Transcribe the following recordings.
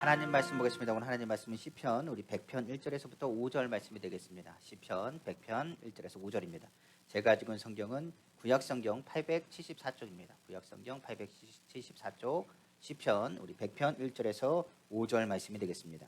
하나님 말씀 보겠습니다. 오늘 하나님 말씀은 시편 우리 100편 1절에서부터 5절 말씀이 되겠습니다. 시편 100편 1절에서 5절입니다. 제가 가지고 있는 성경은 구약 성경 874쪽입니다. 구약 성경 874쪽 시편 우리 100편 1절에서 5절 말씀이 되겠습니다.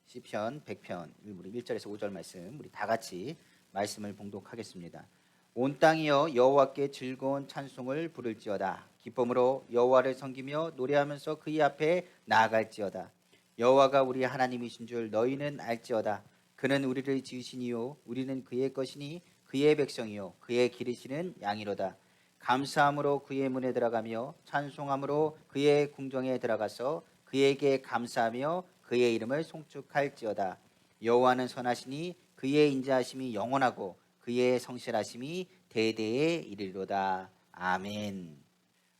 시편 100편 우리 1절에서 5절 말씀 우리 다 같이 말씀을 봉독하겠습니다. 온 땅이여 여호와께 즐거운 찬송을 부를지어다. 기쁨으로 여호와를 섬기며 노래하면서 그의 앞에 나아갈지어다. 여호와가 우리 하나님이신 줄 너희는 알지어다. 그는 우리를 지으시니요 우리는 그의 것이니 그의 백성이요 그의 기르시는 양이로다. 감사함으로 그의 문에 들어가며 찬송함으로 그의 궁정에 들어가서 그에게 감사하며 그의 이름을 송축할지어다. 여호와는 선하시니 그의 인자하심이 영원하고 그의 성실하심이 대대에 이르리로다. 아멘.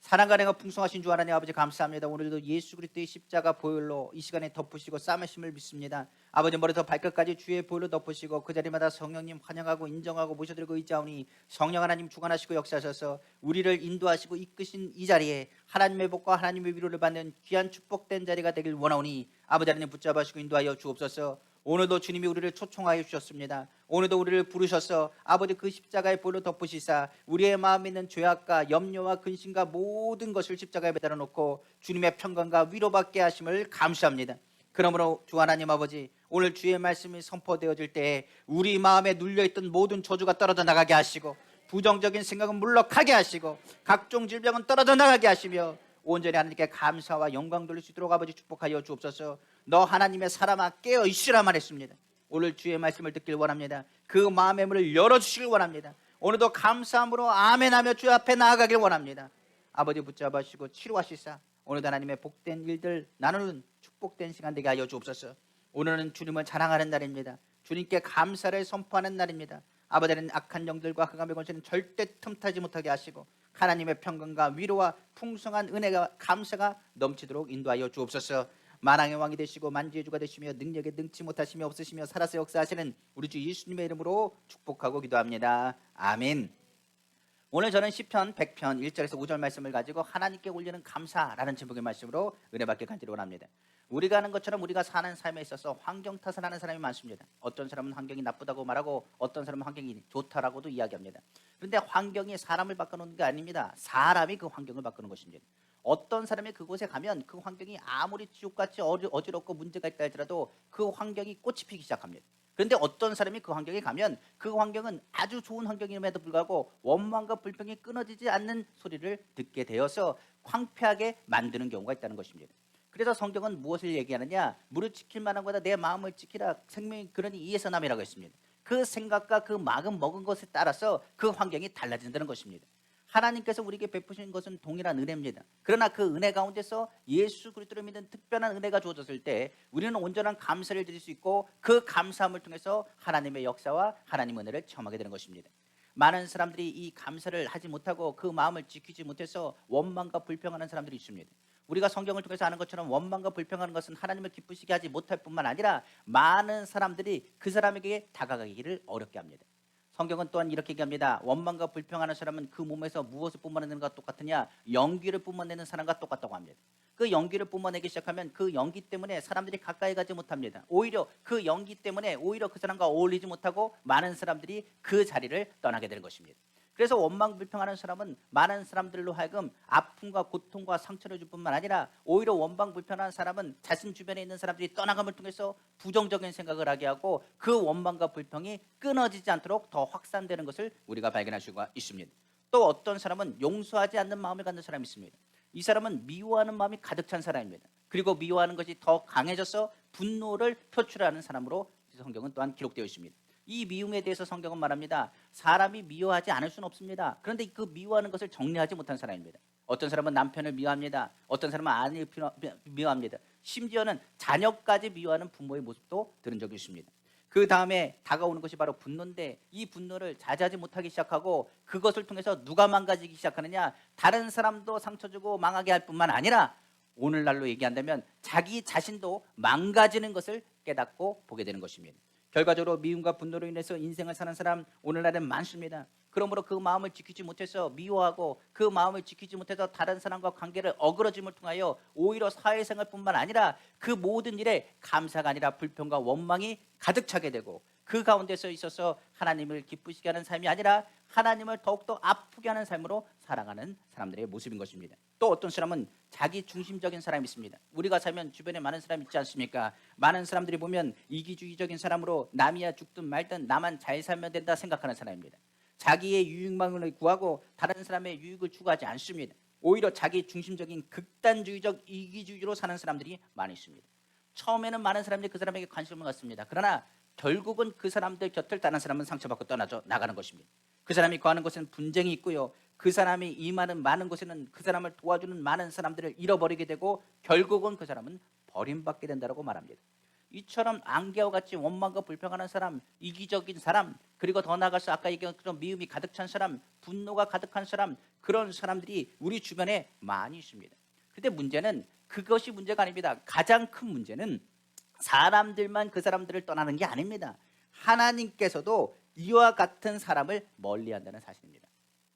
사랑과 은혜가 풍성하신 주 하나님 아버지 감사합니다. 오늘도 예수 그리스도의 십자가 보혈로 이 시간에 덮으시고 싸매심을 믿습니다. 아버지 머리부터 발끝까지 주의 보혈로 덮으시고 그 자리마다 성령님 환영하고 인정하고 모셔드리고 의지하오니 성령 하나님 주관하시고 역사하셔서 우리를 인도하시고 이끄신 이 자리에 하나님의 복과 하나님의 위로를 받는 귀한 축복된 자리가 되길 원하오니 아버지 하나님 붙잡으시고 인도하여 주옵소서. 오늘도 주님이 우리를 초청하여 주셨습니다. 오늘도 우리를 부르셔서 아버지 그 십자가의 보혈로 덮으시사 우리의 마음에 있는 죄악과 염려와 근심과 모든 것을 십자가에 매달아 놓고 주님의 평강과 위로받게 하심을 감사합니다. 그러므로 주 하나님 아버지 오늘 주의 말씀이 선포되어질 때에 우리 마음에 눌려있던 모든 저주가 떨어져 나가게 하시고 부정적인 생각은 물러가게 하시고 각종 질병은 떨어져 나가게 하시며 온전히 하나님께 감사와 영광 돌릴 수 있도록 아버지 축복하여 주옵소서. 너 하나님의 사람아 깨어 있으라 말했습니다. 오늘 주의 말씀을 듣길 원합니다. 그 마음의 문을 열어주시길 원합니다. 오늘도 감사함으로 아멘하며 주 앞에 나아가길 원합니다. 아버지 붙잡으시고 치료하시사 오늘도 하나님의 복된 일들 나누는 축복된 시간 되게 하여 주옵소서. 오늘은 주님을 자랑하는 날입니다. 주님께 감사를 선포하는 날입니다. 아버지는 악한 영들과 흑암의 권세는 절대 틈타지 못하게 하시고 하나님의 평강과 위로와 풍성한 은혜가 감사가 넘치도록 인도하여 주옵소서. 만왕의 왕이 되시고 만주의 주가 되시며 능력에 능치 못하시며 없으시며 살아서 역사하시는 우리 주 예수님의 이름으로 축복하고 기도합니다. 아멘. 오늘 저는 시편 100편 1절에서 5절 말씀을 가지고 하나님께 올리는 감사라는 제목의 말씀으로 은혜받게 간절히 원합니다. 우리가 하는 것처럼 우리가 사는 삶에 있어서 환경 탓을 하는 사람이 많습니다. 어떤 사람은 환경이 나쁘다고 말하고 어떤 사람은 환경이 좋다라고도 이야기합니다. 그런데 환경이 사람을 바꾸는 게 아닙니다. 사람이 그 환경을 바꾸는 것입니다. 어떤 사람이 그곳에 가면 그 환경이 아무리 지옥같이 어지럽고 문제가 있다 할지라도 그 환경이 꽃이 피기 시작합니다. 그런데 어떤 사람이 그 환경에 가면 그 환경은 아주 좋은 환경임에도 불구하고 원망과 불평이 끊어지지 않는 소리를 듣게 되어서 황폐하게 만드는 경우가 있다는 것입니다. 그래서 성경은 무엇을 얘기하느냐? 무릇 지킬 만한 거다 내 마음을 지키라 생명이 그러니 이에서 남이라고 했습니다. 그 생각과 그 마음 먹은 것에 따라서 그 환경이 달라진다는 것입니다. 하나님께서 우리에게 베푸신 것은 동일한 은혜입니다. 그러나 그 은혜 가운데서 예수 그리스도를 믿는 특별한 은혜가 주어졌을 때 우리는 온전한 감사를 드릴 수 있고 그 감사함을 통해서 하나님의 역사와 하나님의 은혜를 체험하게 되는 것입니다. 많은 사람들이 이 감사를 하지 못하고 그 마음을 지키지 못해서 원망과 불평하는 사람들이 있습니다. 우리가 성경을 통해서 아는 것처럼 원망과 불평하는 것은 하나님을 기쁘시게 하지 못할 뿐만 아니라 많은 사람들이 그 사람에게 다가가기를 어렵게 합니다. 성경은 또한 이렇게 얘기합니다. 원망과 불평하는 사람은 그 몸에서 무엇을 뿜어내는 것과 똑같으냐? 연기를 뿜어내는 사람과 똑같다고 합니다. 그 연기를 뿜어내기 시작하면 그 연기 때문에 사람들이 가까이 가지 못합니다. 오히려 그 연기 때문에 오히려 그 사람과 어울리지 못하고 많은 사람들이 그 자리를 떠나게 되는 것입니다. 그래서 원망 불평하는 사람은 많은 사람들로 하여금 아픔과 고통과 상처를 줄 뿐만 아니라 오히려 원망 불평하는 사람은 자신 주변에 있는 사람들이 떠나감을 통해서 부정적인 생각을 하게 하고 그 원망과 불평이 끊어지지 않도록 더 확산되는 것을 우리가 발견할 수가 있습니다. 또 어떤 사람은 용서하지 않는 마음을 갖는 사람이 있습니다. 이 사람은 미워하는 마음이 가득 찬 사람입니다. 그리고 미워하는 것이 더 강해져서 분노를 표출하는 사람으로 성경은 또한 기록되어 있습니다. 이 미움에 대해서 성경은 말합니다. 사람이 미워하지 않을 수는 없습니다. 그런데 그 미워하는 것을 정리하지 못한 사람입니다. 어떤 사람은 남편을 미워합니다. 어떤 사람은 아내를 미워합니다. 심지어는 자녀까지 미워하는 부모의 모습도 들은 적이 있습니다. 그 다음에 다가오는 것이 바로 분노인데 이 분노를 자제하지 못하기 시작하고 그것을 통해서 누가 망가지기 시작하느냐? 다른 사람도 상처 주고 망하게 할 뿐만 아니라 오늘날로 얘기한다면 자기 자신도 망가지는 것을 깨닫고 보게 되는 것입니다. 결과적으로 미움과 분노로 인해서 인생을 사는 사람 오늘날은 많습니다. 그러므로 그 마음을 지키지 못해서 미워하고 그 마음을 지키지 못해서 다른 사람과 관계를 어그러짐을 통하여 오히려 사회생활뿐만 아니라 그 모든 일에 감사가 아니라 불평과 원망이 가득 차게 되고 그 가운데서 있어서 하나님을 기쁘시게 하는 삶이 아니라 하나님을 더욱더 아프게 하는 삶으로 살아가는 사람들의 모습인 것입니다. 또 어떤 사람은 자기 중심적인 사람이 있습니다. 우리가 살면 주변에 많은 사람이 있지 않습니까? 많은 사람들이 보면 이기주의적인 사람으로 남이야 죽든 말든 나만 잘 살면 된다 생각하는 사람입니다. 자기의 유익만을 구하고 다른 사람의 유익을 추구하지 않습니다. 오히려 자기 중심적인 극단주의적 이기주의로 사는 사람들이 많이 있습니다. 처음에는 많은 사람들이 그 사람에게 관심을 갖습니다. 그러나 결국은 그 사람들 곁을 다른 사람은 상처받고 나가는 것입니다. 그 사람이 거하는 곳에는 분쟁이 있고요. 그 사람이 임하는 많은 곳에는 그 사람을 도와주는 많은 사람들을 잃어버리게 되고 결국은 그 사람은 버림받게 된다고 말합니다. 이처럼 안개와 같이 원망과 불평하는 사람, 이기적인 사람, 그리고 더 나아가서 아까 얘기한 그런 미움이 가득 찬 사람, 분노가 가득한 사람, 그런 사람들이 우리 주변에 많이 있습니다. 근데 문제는 그것이 문제가 아닙니다. 가장 큰 문제는 사람들만 그 사람들을 떠나는 게 아닙니다. 하나님께서도 이와 같은 사람을 멀리한다는 사실입니다.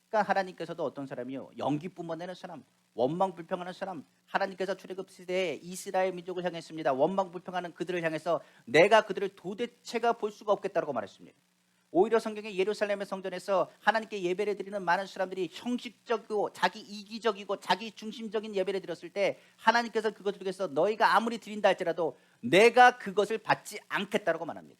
그러니까 하나님께서도 어떤 사람이요? 연기 뿜어내는 사람, 원망 불평하는 사람, 하나님께서 출애굽 시대에 이스라엘 민족을 향했습니다. 원망 불평하는 그들을 향해서 내가 그들을 도대체가 볼 수가 없겠다고 말했습니다. 오히려 성경의 예루살렘의 성전에서 하나님께 예배를 드리는 많은 사람들이 형식적이고 자기 이기적이고 자기 중심적인 예배를 드렸을 때 하나님께서 그것을 위해서 너희가 아무리 드린다 할지라도 내가 그것을 받지 않겠다고 말합니다.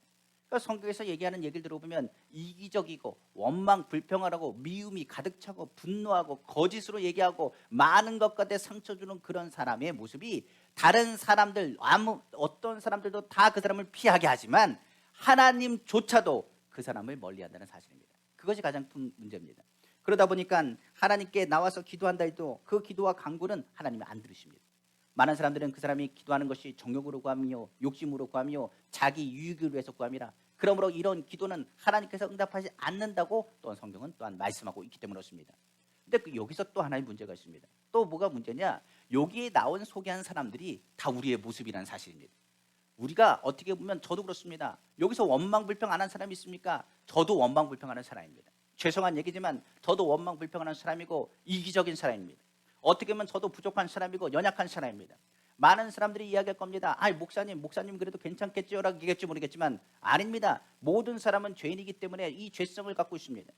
그러니까 성경에서 얘기하는 얘기를 들어보면 이기적이고 원망 불평하라고 미움이 가득 차고 분노하고 거짓으로 얘기하고 많은 것 가운데 상처 주는 그런 사람의 모습이 다른 사람들 어떤 사람들도 다 그 사람을 피하게 하지만 하나님조차도 그 사람을 멀리한다는 사실입니다. 그것이 가장 큰 문제입니다. 그러다 보니까 하나님께 나와서 기도한다 해도 그 기도와 간구는 하나님이 안 들으십니다. 많은 사람들은 그 사람이 기도하는 것이 정욕으로 구하며 욕심으로 구하며 자기 유익을 위해서 구함이라. 그러므로 이런 기도는 하나님께서 응답하지 않는다고 또한 성경은 또한 말씀하고 있기 때문에 그렇습니다. 근데 여기서 또 하나의 문제가 있습니다. 또 뭐가 문제냐? 여기에 나온 소개한 사람들이 다 우리의 모습이라는 사실입니다. 우리가 어떻게 보면 저도 그렇습니다. 여기서 원망 불평 안 한 사람이 있습니까? 저도 원망 불평하는 사람입니다. 죄송한 얘기지만 저도 원망 불평하는 사람이고 이기적인 사람입니다. 어떻게 보면 저도 부족한 사람이고 연약한 사람입니다. 많은 사람들이 이야기할 겁니다. 목사님 그래도 괜찮겠지요? 라고 얘기할지 모르겠지만 아닙니다. 모든 사람은 죄인이기 때문에 이 죄성을 갖고 있습니다.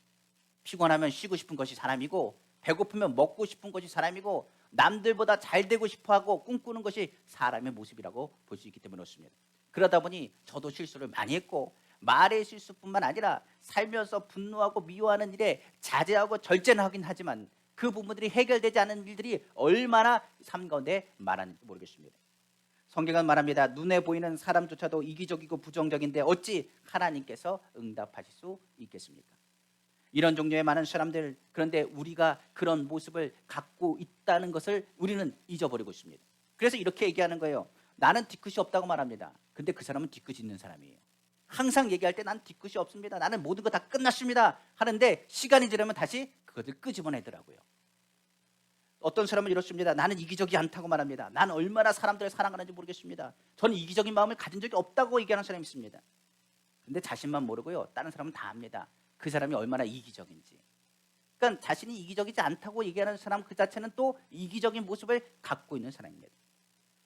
피곤하면 쉬고 싶은 것이 사람이고 배고프면 먹고 싶은 것이 사람이고 남들보다 잘 되고 싶어하고 꿈꾸는 것이 사람의 모습이라고 볼 수 있기 때문에 그렇습니다. 그러다 보니 저도 실수를 많이 했고 말의 실수뿐만 아니라 살면서 분노하고 미워하는 일에 자제하고 절제는 하긴 하지만 그 부분들이 해결되지 않은 일들이 얼마나 삶 가운데 많았는지 모르겠습니다. 성경은 말합니다. 눈에 보이는 사람조차도 이기적이고 부정적인데 어찌 하나님께서 응답하실 수 있겠습니까? 이런 종류의 많은 사람들, 그런데 우리가 그런 모습을 갖고 있다는 것을 우리는 잊어버리고 있습니다. 그래서 이렇게 얘기하는 거예요. 나는 뒤끝이 없다고 말합니다. 근데 그 사람은 뒤끝이 있는 사람이에요. 항상 얘기할 때 난 뒤끝이 없습니다. 나는 모든 거 다 끝났습니다 하는데 시간이 지나면 다시 그것을 끄집어내더라고요. 어떤 사람은 이렇습니다. 나는 이기적이 않다고 말합니다. 나는 얼마나 사람들을 사랑하는지 모르겠습니다. 저는 이기적인 마음을 가진 적이 없다고 얘기하는 사람이 있습니다. 근데 자신만 모르고요. 다른 사람은 다 압니다. 그 사람이 얼마나 이기적인지. 그러니까 자신이 이기적이지 않다고 얘기하는 사람 그 자체는 또 이기적인 모습을 갖고 있는 사람입니다.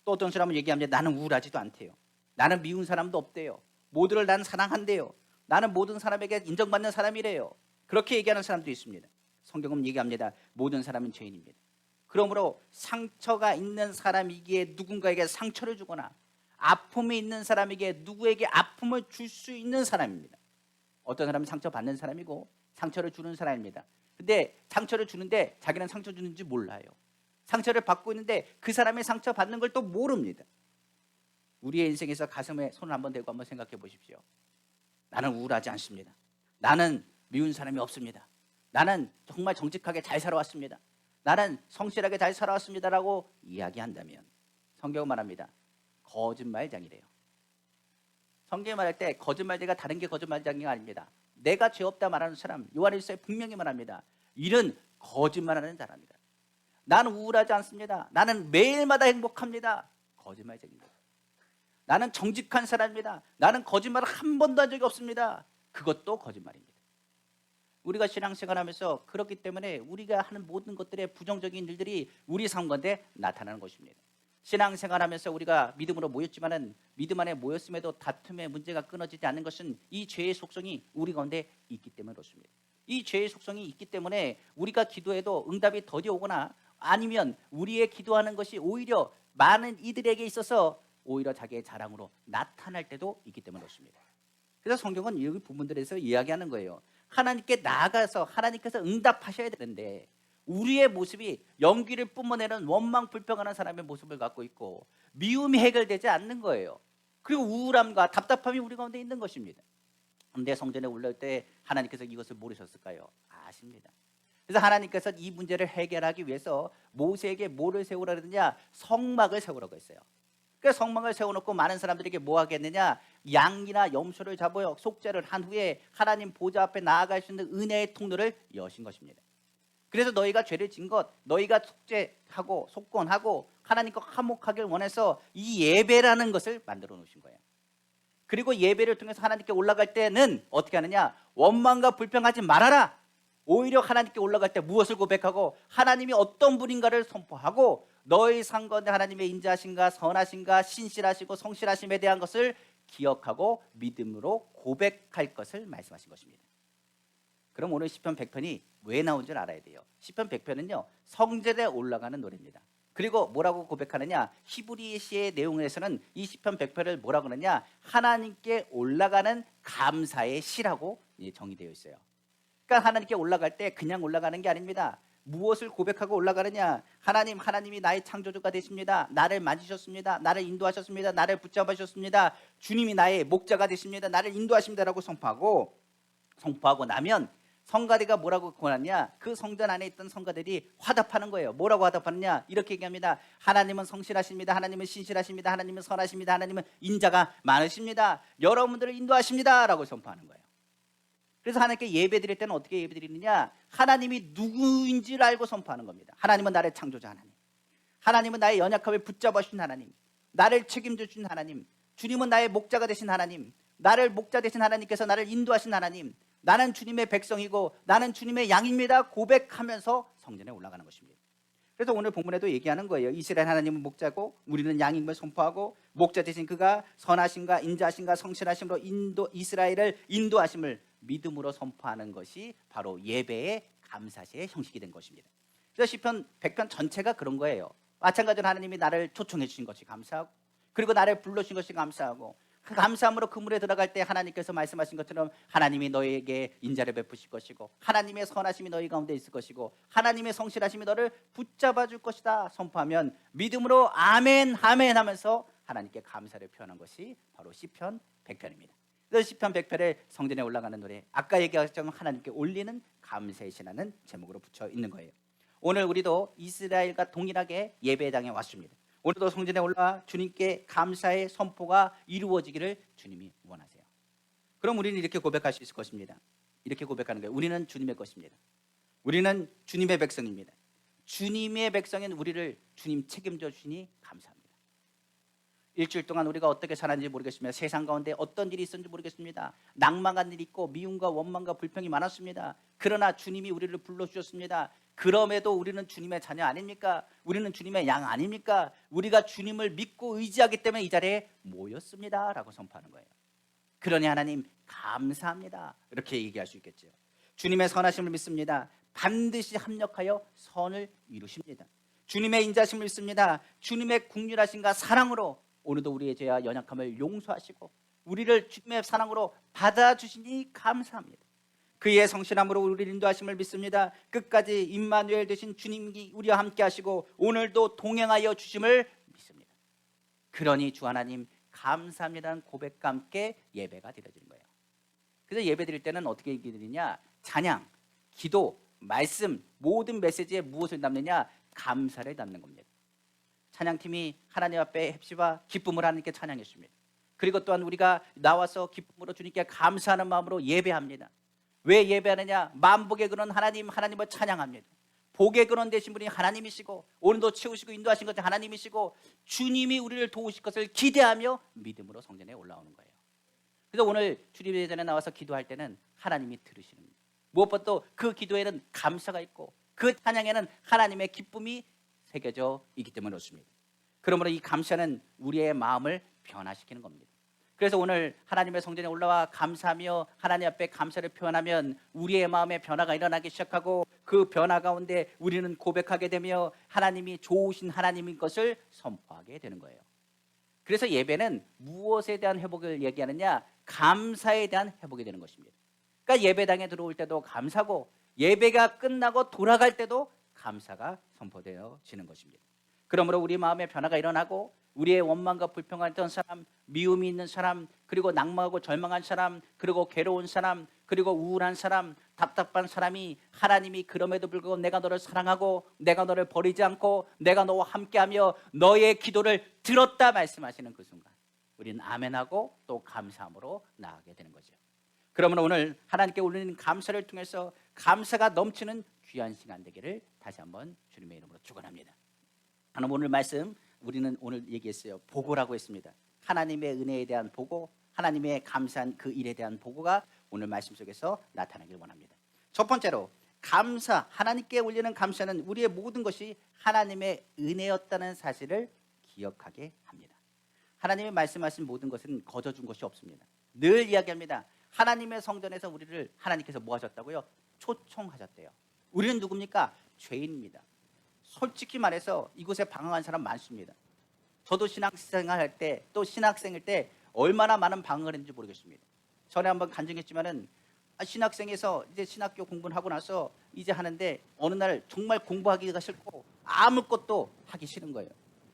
또 어떤 사람은 얘기합니다. 나는 우울하지도 않대요. 나는 미운 사람도 없대요. 모두를 나는 사랑한대요. 나는 모든 사람에게 인정받는 사람이래요. 그렇게 얘기하는 사람도 있습니다. 성경은 얘기합니다. 모든 사람은 죄인입니다. 그러므로 상처가 있는 사람이기에 누군가에게 상처를 주거나 아픔이 있는 사람에게 누구에게 아픔을 줄 수 있는 사람입니다. 어떤 사람은 상처받는 사람이고 상처를 주는 사람입니다. 근데 상처를 주는데 자기는 상처 주는지 몰라요. 상처를 받고 있는데 그 사람의 상처받는 걸 또 모릅니다. 우리의 인생에서 가슴에 손을 한번 대고 한번 생각해 보십시오. 나는 우울하지 않습니다. 나는 미운 사람이 없습니다. 나는 정말 정직하게 잘 살아왔습니다. 나는 성실하게 잘 살아왔습니다라고 이야기한다면 성경은 말합니다. 거짓말장이래요. 성경이 말할 때 거짓말쟁이가 다른 게 거짓말쟁이가 아닙니다. 내가 죄 없다 말하는 사람 요한일서에 분명히 말합니다. 이는 거짓말하는 자랍니다. 나는 우울하지 않습니다. 나는 매일마다 행복합니다. 거짓말쟁입니다. 나는 정직한 사람입니다. 나는 거짓말을 한 번도 한 적이 없습니다. 그것도 거짓말입니다. 우리가 신앙생활하면서 그렇기 때문에 우리가 하는 모든 것들의 부정적인 일들이 우리 삶 가운데 나타나는 것입니다. 신앙생활하면서 우리가 믿음으로 모였지만은 믿음 안에 모였음에도 다툼의 문제가 끊어지지 않는 것은 이 죄의 속성이 우리 가운데 있기 때문에 그렇습니다. 이 죄의 속성이 있기 때문에 우리가 기도해도 응답이 더디 오거나 아니면 우리의 기도하는 것이 오히려 많은 이들에게 있어서 오히려 자기의 자랑으로 나타날 때도 있기 때문에 그렇습니다. 그래서 성경은 이 부분들에서 이야기하는 거예요. 하나님께 나아가서 하나님께서 응답하셔야 되는데 우리의 모습이 연기를 뿜어내는 원망 불평하는 사람의 모습을 갖고 있고 미움이 해결되지 않는 거예요. 그리고 우울함과 답답함이 우리 가운데 있는 것입니다. 그런데 성전에 올라올 때 하나님께서 이것을 모르셨을까요? 아십니다. 그래서 하나님께서 이 문제를 해결하기 위해서 모세에게 뭐를 세우라 그러느냐? 성막을 세우라고 했어요. 그래서 성막을 세워놓고 많은 사람들에게 뭐 하겠느냐? 양이나 염소를 잡아요. 속죄를 한 후에 하나님 보좌 앞에 나아갈 수 있는 은혜의 통로를 여신 것입니다. 그래서 너희가 죄를 진 것, 너희가 속죄하고 속건하고 하나님과 화목하길 원해서 이 예배라는 것을 만들어 놓으신 거예요. 그리고 예배를 통해서 하나님께 올라갈 때는 어떻게 하느냐? 원망과 불평하지 말아라. 오히려 하나님께 올라갈 때 무엇을 고백하고 하나님이 어떤 분인가를 선포하고 너희 상 가운데 하나님의 인자하신가 선하신가 신실하시고 성실하심에 대한 것을 기억하고 믿음으로 고백할 것을 말씀하신 것입니다. 그럼 오늘 시편 100편이 왜 나온 줄 알아야 돼요. 시편 100편은요 성전에 올라가는 노래입니다. 그리고 뭐라고 고백하느냐? 히브리시의 내용에서는 이 시편 100편을 뭐라고 하느냐? 하나님께 올라가는 감사의 시라고 정의되어 있어요. 그러니까 하나님께 올라갈 때 그냥 올라가는 게 아닙니다. 무엇을 고백하고 올라가느냐? 하나님이 나의 창조주가 되십니다. 나를 만지셨습니다. 나를 인도하셨습니다. 나를 붙잡으셨습니다. 주님이 나의 목자가 되십니다. 나를 인도하십니다라고 선포하고 나면 성가대가 뭐라고 권하냐? 그 성전 안에 있던 성가들이 화답하는 거예요. 뭐라고 화답하느냐? 이렇게 얘기합니다. 하나님은 성실하십니다. 하나님은 신실하십니다. 하나님은 선하십니다. 하나님은 인자가 많으십니다. 여러분들을 인도하십니다 라고 선포하는 거예요. 그래서 하나님께 예배 드릴 때는 어떻게 예배 드리느냐? 하나님이 누구인지를 알고 선포하는 겁니다. 하나님은 나를 창조자 하나님, 하나님은 나의 연약함을 붙잡아 주신 하나님, 나를 책임져 주신 하나님, 주님은 나의 목자가 되신 하나님, 나를 목자 되신 하나님께서 나를 인도하신 하나님, 나는 주님의 백성이고 나는 주님의 양입니다 고백하면서 성전에 올라가는 것입니다. 그래서 오늘 본문에도 얘기하는 거예요. 이스라엘 하나님은 목자고 우리는 양임을 선포하고 목자 되신 그가 선하신가 인자하신가 성실하심으로 이스라엘을 인도하심을 믿음으로 선포하는 것이 바로 예배의 감사시의 형식이 된 것입니다. 그래서 시편 100편 전체가 그런 거예요. 마찬가지로 하나님이 나를 초청해 주신 것이 감사하고 그리고 나를 불러주신 것이 감사하고 그 감사함으로 그물에 들어갈 때 하나님께서 말씀하신 것처럼 하나님이 너에게 인자를 베푸실 것이고 하나님의 선하심이 너희 가운데 있을 것이고 하나님의 성실하심이 너를 붙잡아 줄 것이다 선포하면 믿음으로 아멘 아멘 하면서 하나님께 감사를 표현한 것이 바로 시편 100편입니다. 그래서 시편 100편에 성전에 올라가는 노래, 아까 얘기한 것처럼 하나님께 올리는 감사의 신하는 제목으로 붙여 있는 거예요. 오늘 우리도 이스라엘과 동일하게 예배당에 왔습니다. 오늘도 성전에 올라 주님께 감사의 선포가 이루어지기를 주님이 원하세요. 그럼 우리는 이렇게 고백할 수 있을 것입니다. 이렇게 고백하는 거예요. 우리는 주님의 것입니다. 우리는 주님의 백성입니다. 주님의 백성인 우리를 주님 책임져 주시니 감사합니다. 일주일 동안 우리가 어떻게 살았는지 모르겠습니다. 세상 가운데 어떤 일이 있었는지 모르겠습니다. 낭망한 일이 있고 미움과 원망과 불평이 많았습니다. 그러나 주님이 우리를 불러주셨습니다. 그럼에도 우리는 주님의 자녀 아닙니까? 우리는 주님의 양 아닙니까? 우리가 주님을 믿고 의지하기 때문에 이 자리에 모였습니다 라고 선포하는 거예요. 그러니 하나님 감사합니다 이렇게 얘기할 수 있겠죠. 주님의 선하심을 믿습니다. 반드시 합력하여 선을 이루십니다. 주님의 인자심을 믿습니다. 주님의 국률하심과 사랑으로 오늘도 우리의 죄와 연약함을 용서하시고 우리를 주님의 사랑으로 받아주시니 감사합니다. 그의 성실함으로 우리를 인도하심을 믿습니다. 끝까지 임마누엘 되신 주님이 우리와 함께 하시고 오늘도 동행하여 주심을 믿습니다. 그러니 주 하나님 감사합니다는 고백과 함께 예배가 드려지는 거예요. 그래서 예배 드릴 때는 어떻게 드리냐? 찬양, 기도, 말씀 모든 메시지에 무엇을 담느냐? 감사를 담는 겁니다. 찬양팀이 하나님 앞에 heb시와 기쁨을 하나님께 찬양했습니다. 그리고 또한 우리가 나와서 기쁨으로 주님께 감사하는 마음으로 예배합니다. 왜 예배하느냐? 만복의 근원 하나님을 찬양합니다. 복의 근원 되신 분이 하나님이시고 오늘도 채우시고 인도하신 것이 하나님이시고 주님이 우리를 도우실 것을 기대하며 믿음으로 성전에 올라오는 거예요. 그래서 오늘 주님의 전에 나와서 기도할 때는 하나님이 들으시는 거예요. 무엇보다도 그 기도에는 감사가 있고 그 찬양에는 하나님의 기쁨이 새겨져 있기 때문에 그렇습니다. 그러므로 이 감사는 우리의 마음을 변화시키는 겁니다. 그래서 오늘 하나님의 성전에 올라와 감사하며 하나님 앞에 감사를 표현하면 우리의 마음에 변화가 일어나기 시작하고 그 변화 가운데 우리는 고백하게 되며 하나님이 좋으신 하나님인 것을 선포하게 되는 거예요. 그래서 예배는 무엇에 대한 회복을 얘기하느냐? 감사에 대한 회복이 되는 것입니다. 그러니까 예배당에 들어올 때도 감사고 예배가 끝나고 돌아갈 때도 감사가 선포되어지는 것입니다. 그러므로 우리 마음에 변화가 일어나고 우리의 원망과 불평을 했던 사람, 미움이 있는 사람, 그리고 낙망하고 절망한 사람, 그리고 괴로운 사람, 그리고 우울한 사람, 답답한 사람이 하나님이 그럼에도 불구하고 내가 너를 사랑하고 내가 너를 버리지 않고 내가 너와 함께하며 너의 기도를 들었다 말씀하시는 그 순간 우리는 아멘하고 또 감사함으로 나아가게 되는 거죠. 그러면 오늘 하나님께 올리는 감사를 통해서 감사가 넘치는 귀한 시간 되기를 다시 한번 주님의 이름으로 축원합니다. 하나님 오늘 말씀 우리는 오늘 얘기했어요. 보고라고 했습니다. 하나님의 은혜에 대한 보고, 하나님의 감사한 그 일에 대한 보고가 오늘 말씀 속에서 나타나길 원합니다. 첫 번째로 감사, 하나님께 올리는 감사는 우리의 모든 것이 하나님의 은혜였다는 사실을 기억하게 합니다. 하나님이 말씀하신 모든 것은 거저준 것이 없습니다. 늘 이야기합니다. 하나님의 성전에서 우리를 하나님께서 뭐 하셨다고요? 초청하셨대요. 우리는 누굽니까? 죄인입니다. 솔직히 말해서 이곳에 방황한 사람 많습니다. 저도 신학생활 할 때 또 신학생일 때 얼마나 많은 방황을 했는지 모르겠습니다. 전에 한번 간증했지만은 신학생에서 이제 신학교 공부를 하고 나서 이제 하는데 어느 날 정말 공부하기가 싫고 아무것도 하기 싫은 거예요.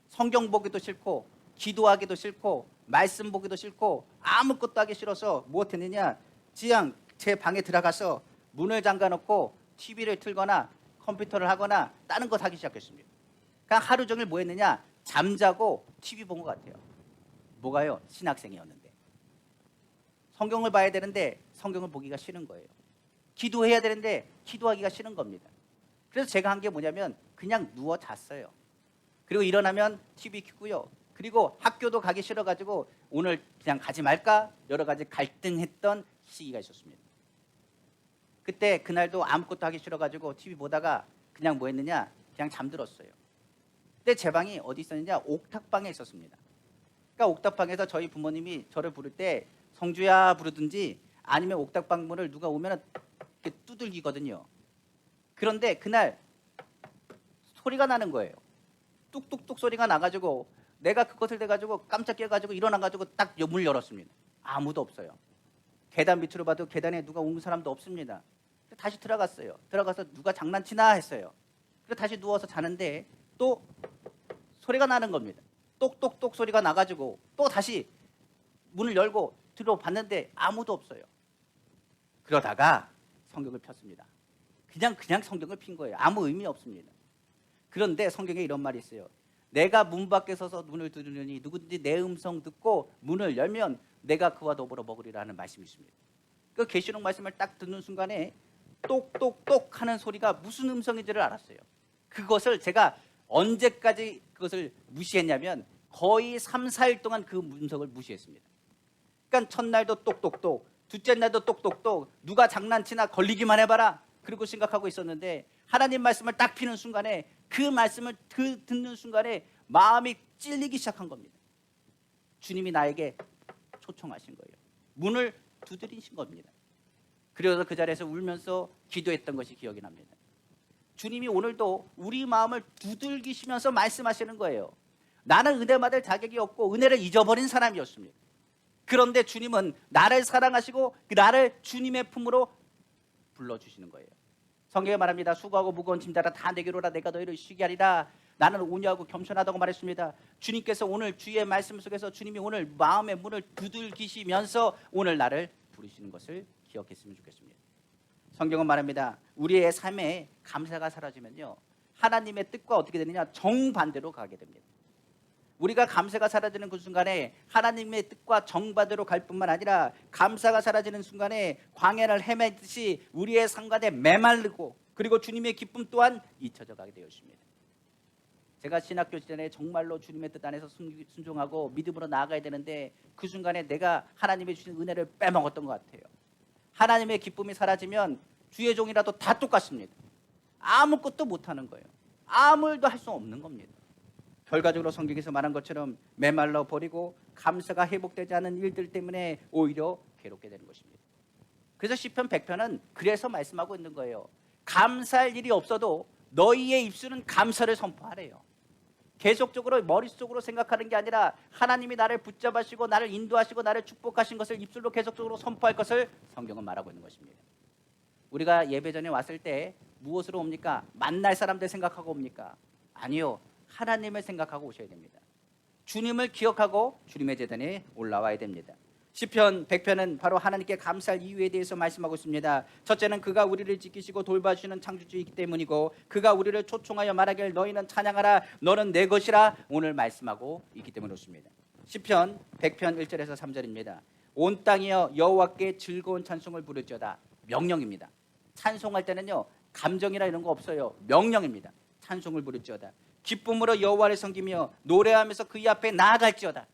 성경 보기도 싫고 기도하기도 싫고 말씀 보기도 싫고 아무것도 하기 싫어서 무엇했느냐? 그냥 제 방에 들어가서 문을 잠가 놓고 TV를 틀거나 컴퓨터를 하거나 다른 것 하기 시작했습니다. 그냥 하루 종일 뭐 했느냐? 잠자고 TV 본 것 같아요. 뭐가요? 신학생이었는데. 성경을 봐야 되는데 성경을 보기가 싫은 거예요. 기도해야 되는데 기도하기가 싫은 겁니다. 그래서 제가 한 게 뭐냐면 그냥 누워 잤어요. 그리고 일어나면 TV 켜고요. 그리고 학교도 가기 싫어가지고 오늘 그냥 가지 말까? 여러 가지 갈등했던 시기가 있었습니다. 그때 그날도 아무것도 하기 싫어가지고 TV 보다가 그냥 뭐 했느냐? 그냥 잠들었어요. 근데 제 방이 어디 있었느냐? 옥탑방에 있었습니다. 그러니까 옥탑방에서 저희 부모님이 저를 부를 때 성주야 부르든지 아니면 옥탑방 문을 누가 오면 이렇게 두들기거든요. 그런데 그날 소리가 나는 거예요. 뚝뚝뚝 소리가 나가지고 내가 그것을 돼가지고 깜짝 깨가지고 일어나가지고 딱 문을 열었습니다. 아무도 없어요. 계단 밑으로 봐도 계단에 누가 온 사람도 없습니다. 다시 들어갔어요. 들어가서 누가 장난치나 했어요. 그래서 다시 누워서 자는데 또 소리가 나는 겁니다. 똑똑똑 소리가 나가지고 또 다시 문을 열고 들어봤는데 아무도 없어요. 그러다가 성경을 폈습니다. 그냥 성경을 핀 거예요. 아무 의미 없습니다. 그런데 성경에 이런 말이 있어요. 내가 문 밖에 서서 문을 두드리니 누구든지 내 음성 듣고 문을 열면 내가 그와 더불어 먹으리라 하는 말씀이 있습니다. 그 계시록 말씀을 딱 듣는 순간에 똑똑똑 하는 소리가 무슨 음성인지를 알았어요. 그것을 제가 언제까지 그것을 무시했냐면 거의 3, 4일 동안 그 음성을 무시했습니다. 그러니까 첫날도 똑똑똑, 둘째 날도 똑똑똑, 누가 장난치나 걸리기만 해봐라 그리고 생각하고 있었는데 하나님 말씀을 딱 피는 순간에 그 말씀을 듣는 순간에 마음이 찔리기 시작한 겁니다. 주님이 나에게 초청하신 거예요. 문을 두드리신 겁니다. 그래서 그 자리에서 울면서 기도했던 것이 기억이 납니다. 주님이 오늘도 우리 마음을 두들기시면서 말씀하시는 거예요. 나는 은혜 받을 자격이 없고 은혜를 잊어버린 사람이었습니다. 그런데 주님은 나를 사랑하시고 나를 주님의 품으로 불러주시는 거예요. 성경에 말합니다. 수고하고 무거운 짐자라 다 내게로 오라 내가 너희를 쉬게 하리라. 나는 온유하고 겸손하다고 말했습니다. 주님께서 오늘 주의 말씀 속에서 주님이 오늘 마음의 문을 두들기시면서 오늘 나를 부르시는 것을 기억했으면 좋겠습니다. 성경은 말합니다. 우리의 삶에 감사가 사라지면요 하나님의 뜻과 어떻게 되느냐 정반대로 가게 됩니다. 우리가 감사가 사라지는 그 순간에 하나님의 뜻과 정반대로 갈 뿐만 아니라 감사가 사라지는 순간에 광야를 헤매듯이 우리의 상관에 메마르고 그리고 주님의 기쁨 또한 잊혀져 가게 되어 있습니다. 제가 신학교 시절에 정말로 주님의 뜻 안에서 순종하고 믿음으로 나아가야 되는데 그 순간에 내가 하나님의 주신 은혜를 빼먹었던 것 같아요. 하나님의 기쁨이 사라지면 주의 종이라도 다 똑같습니다. 아무것도 못하는 거예요. 아무 일도 할 수 없는 겁니다. 결과적으로 성경에서 말한 것처럼 메말라 버리고 감사가 회복되지 않은 일들 때문에 오히려 괴롭게 되는 것입니다. 그래서 시편 100편은 그래서 말씀하고 있는 거예요. 감사할 일이 없어도 너희의 입술은 감사를 선포하래요. 계속적으로 머릿속으로 생각하는 게 아니라 하나님이 나를 붙잡으시고 나를 인도하시고 나를 축복하신 것을 입술로 계속적으로 선포할 것을 성경은 말하고 있는 것입니다. 우리가 예배 전에 왔을 때 무엇으로 옵니까? 만날 사람들 생각하고 옵니까? 아니요. 하나님을 생각하고 오셔야 됩니다. 주님을 기억하고 주님의 제단에 올라와야 됩니다. 시편 100편은 바로 하나님께 감사할 이유에 대해서 말씀하고 있습니다. 첫째는 그가 우리를 지키시고 돌봐주시는 창조주이기 때문이고, 그가 우리를 초청하여 말하길 너희는 찬양하라, 너는 내 것이라 오늘 말씀하고 있기 때문에 그렇습니다. 시편 100편 1절에서 3절입니다. 온 땅이여 여호와께 즐거운 찬송을 부르짖어다. 명령입니다. 찬송할 때는요 감정이나 이런 거 없어요. 명령입니다. 찬송을 부르짖어다. 기쁨으로 여호와를 섬기며 노래하면서 그의 앞에 나아갈지어다.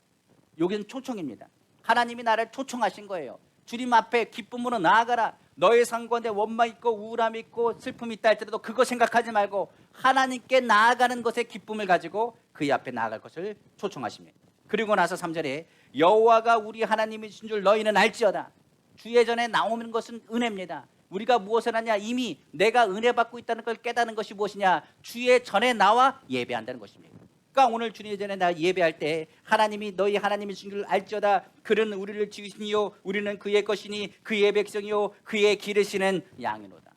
여기는 초청입니다. 하나님이 나를 초청하신 거예요. 주님 앞에 기쁨으로 나아가라. 너의 삶 가운데 원망 있고 우울함이 있고 슬픔이 있다 할지라도 그거 생각하지 말고 하나님께 나아가는 것에 기쁨을 가지고 그의 앞에 나아갈 것을 초청하십니다. 그리고 나서 3절에 여호와가 우리 하나님이신 줄 너희는 알지어다. 주의 전에 나오는 것은 은혜입니다. 우리가 무엇을 하냐? 이미 내가 은혜 받고 있다는 걸 깨닫는 것이 무엇이냐? 주의 전에 나와 예배한다는 것입니다. 그러니까 오늘 주님의 전에 나 예배할 때 하나님이 너희 하나님이신 줄 알지어다. 그는 우리를 지으시니요 우리는 그의 것이니 그의 백성이요 그의 기르시는 양이로다.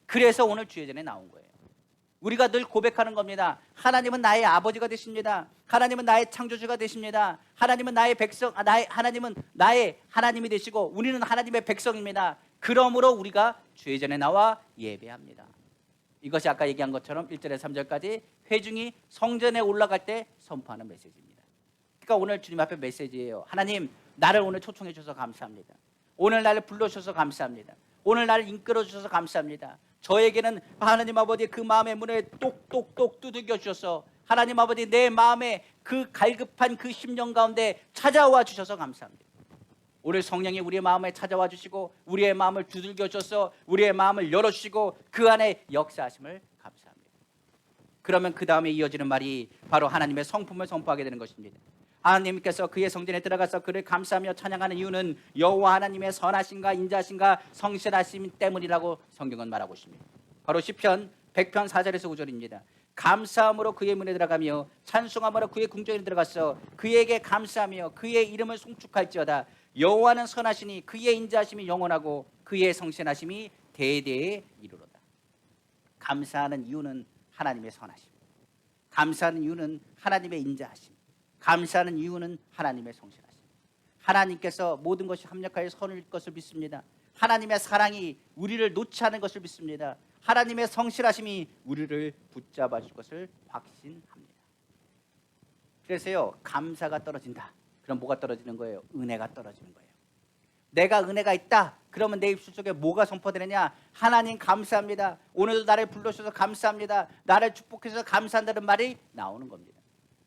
그래서 오늘 주의 전에 나온 거예요. 우리가 늘 고백하는 겁니다. 하나님은 나의 아버지가 되십니다. 하나님은 나의 창조주가 되십니다. 하나님은 나의 백성, 하나님은 나의 하나님이 되시고 우리는 하나님의 백성입니다. 그러므로 우리가 주의 전에 나와 예배합니다. 이것이 아까 얘기한 것처럼 1절에서 3절까지 회중이 성전에 올라갈 때 선포하는 메시지입니다. 그러니까 오늘 주님 앞에 메시지예요. 하나님, 나를 오늘 초청해 주셔서 감사합니다. 오늘 나를 불러주셔서 감사합니다. 오늘 나를 이끌어 주셔서 감사합니다. 저에게는 하나님 아버지 그 마음의 문을 똑똑똑 두들겨 주셔서 하나님 아버지 내 마음에 그 갈급한 그 심령 가운데 찾아와 주셔서 감사합니다. 오늘 성령이 우리의 마음에 찾아와 주시고 우리의 마음을 두들겨 주셔서 우리의 마음을 열어주시고 그 안에 역사하심을 감사합니다. 그러면 그 다음에 이어지는 말이 바로 하나님의 성품을 선포하게 되는 것입니다. 하나님께서 그의 성전에 들어가서 그를 감사하며 찬양하는 이유는 여호와 하나님의 선하심과 인자하심과 성실하심 때문이라고 성경은 말하고 있습니다. 바로 시편 100편 4절에서 5절입니다. 감사함으로 그의 문에 들어가며 찬송함으로 그의 궁전에 들어가서 그에게 감사하며 그의 이름을 송축할지어다. 여호와는 선하시니 그의 인자하심이 영원하고 그의 성실하심이 대대에 이르로다. 감사하는 이유는 하나님의 선하심, 감사하는 이유는 하나님의 인자하심, 감사하는 이유는 하나님의 성실하심. 하나님께서 모든 것이 합력하여 선을 것을 믿습니다. 하나님의 사랑이 우리를 놓지 않은 것을 믿습니다. 하나님의 성실하심이 우리를 붙잡아 줄 것을 확신합니다. 그래서요, 감사가 떨어진다. 그럼 뭐가 떨어지는 거예요? 은혜가 떨어지는 거예요. 내가 은혜가 있다. 그러면 내 입술 속에 뭐가 선포되느냐? 하나님 감사합니다. 오늘도 나를 불러주셔서 감사합니다. 나를 축복해서 감사한다는 말이 나오는 겁니다.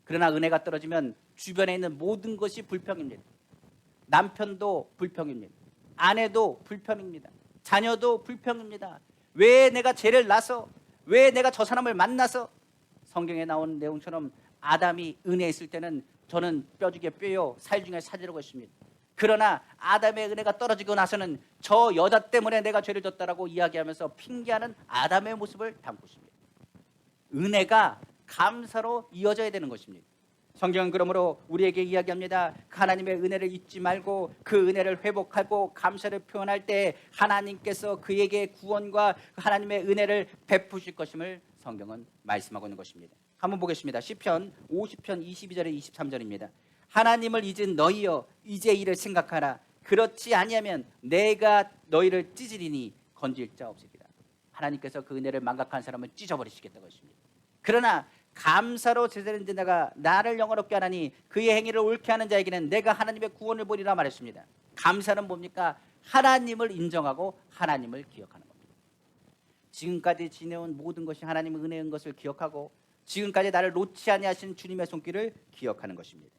그러나 은혜가 떨어지면 주변에 있는 모든 것이 불평입니다. 남편도 불평입니다. 아내도 불평입니다. 자녀도 불평입니다. 왜 내가 죄를 나서, 왜 내가 저 사람을 만나서. 성경에 나오는 내용처럼 아담이 은혜 있을 때는 저는 뼈 중에 뼈요 살 중에 살이라고 했습니다. 그러나 아담의 은혜가 떨어지고 나서는 저 여자 때문에 내가 죄를 졌다라고 이야기하면서 핑계하는 아담의 모습을 담고 있습니다. 은혜가 감사로 이어져야 되는 것입니다. 성경은 그러므로 우리에게 이야기합니다. 하나님의 은혜를 잊지 말고 그 은혜를 회복하고 감사를 표현할 때 하나님께서 그에게 구원과 하나님의 은혜를 베푸실 것임을 성경은 말씀하고 있는 것입니다. 한번 보겠습니다. 시편 50편 22절에 23절입니다. 하나님을 잊은 너희여 이제 이를 생각하라. 그렇지 아니하면 내가 너희를 찢으리니 건질 자 없으리라. 하나님께서 그 은혜를 망각한 사람을 찢어버리시겠다고 했습니다. 그러나 감사로 제대로 된 자가 나를 영화롭게 하나니 그의 행위를 옳게 하는 자에게는 내가 하나님의 구원을 보리라 말했습니다. 감사는 뭡니까? 하나님을 인정하고 하나님을 기억하는 겁니다. 지금까지 지내온 모든 것이 하나님의 은혜인 것을 기억하고 지금까지 나를 놓지 아니하신 주님의 손길을 기억하는 것입니다.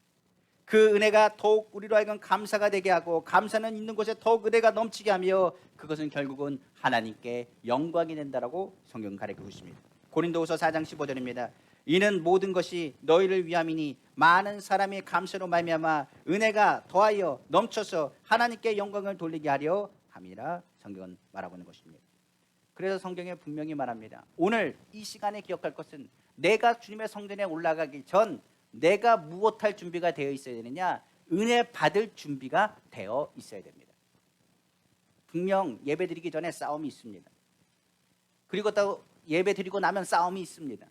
그 은혜가 더욱 우리로 하여금 감사가 되게 하고 감사는 있는 곳에 더욱 은혜가 넘치게 하며 그것은 결국은 하나님께 영광이 된다라고 성경은 가르치고 있습니다. 고린도후서 4장 15절입니다. 이는 모든 것이 너희를 위함이니 많은 사람의 감사로 말미암아 은혜가 더하여 넘쳐서 하나님께 영광을 돌리게 하려 함이라 성경은 말하고 있는 것입니다. 그래서 성경에 분명히 말합니다. 오늘 이 시간에 기억할 것은 내가 주님의 성전에 올라가기 전 내가 무엇할 준비가 되어 있어야 되느냐? 은혜 받을 준비가 되어 있어야 됩니다. 분명 예배 드리기 전에 싸움이 있습니다. 그리고 또 예배 드리고 나면 싸움이 있습니다.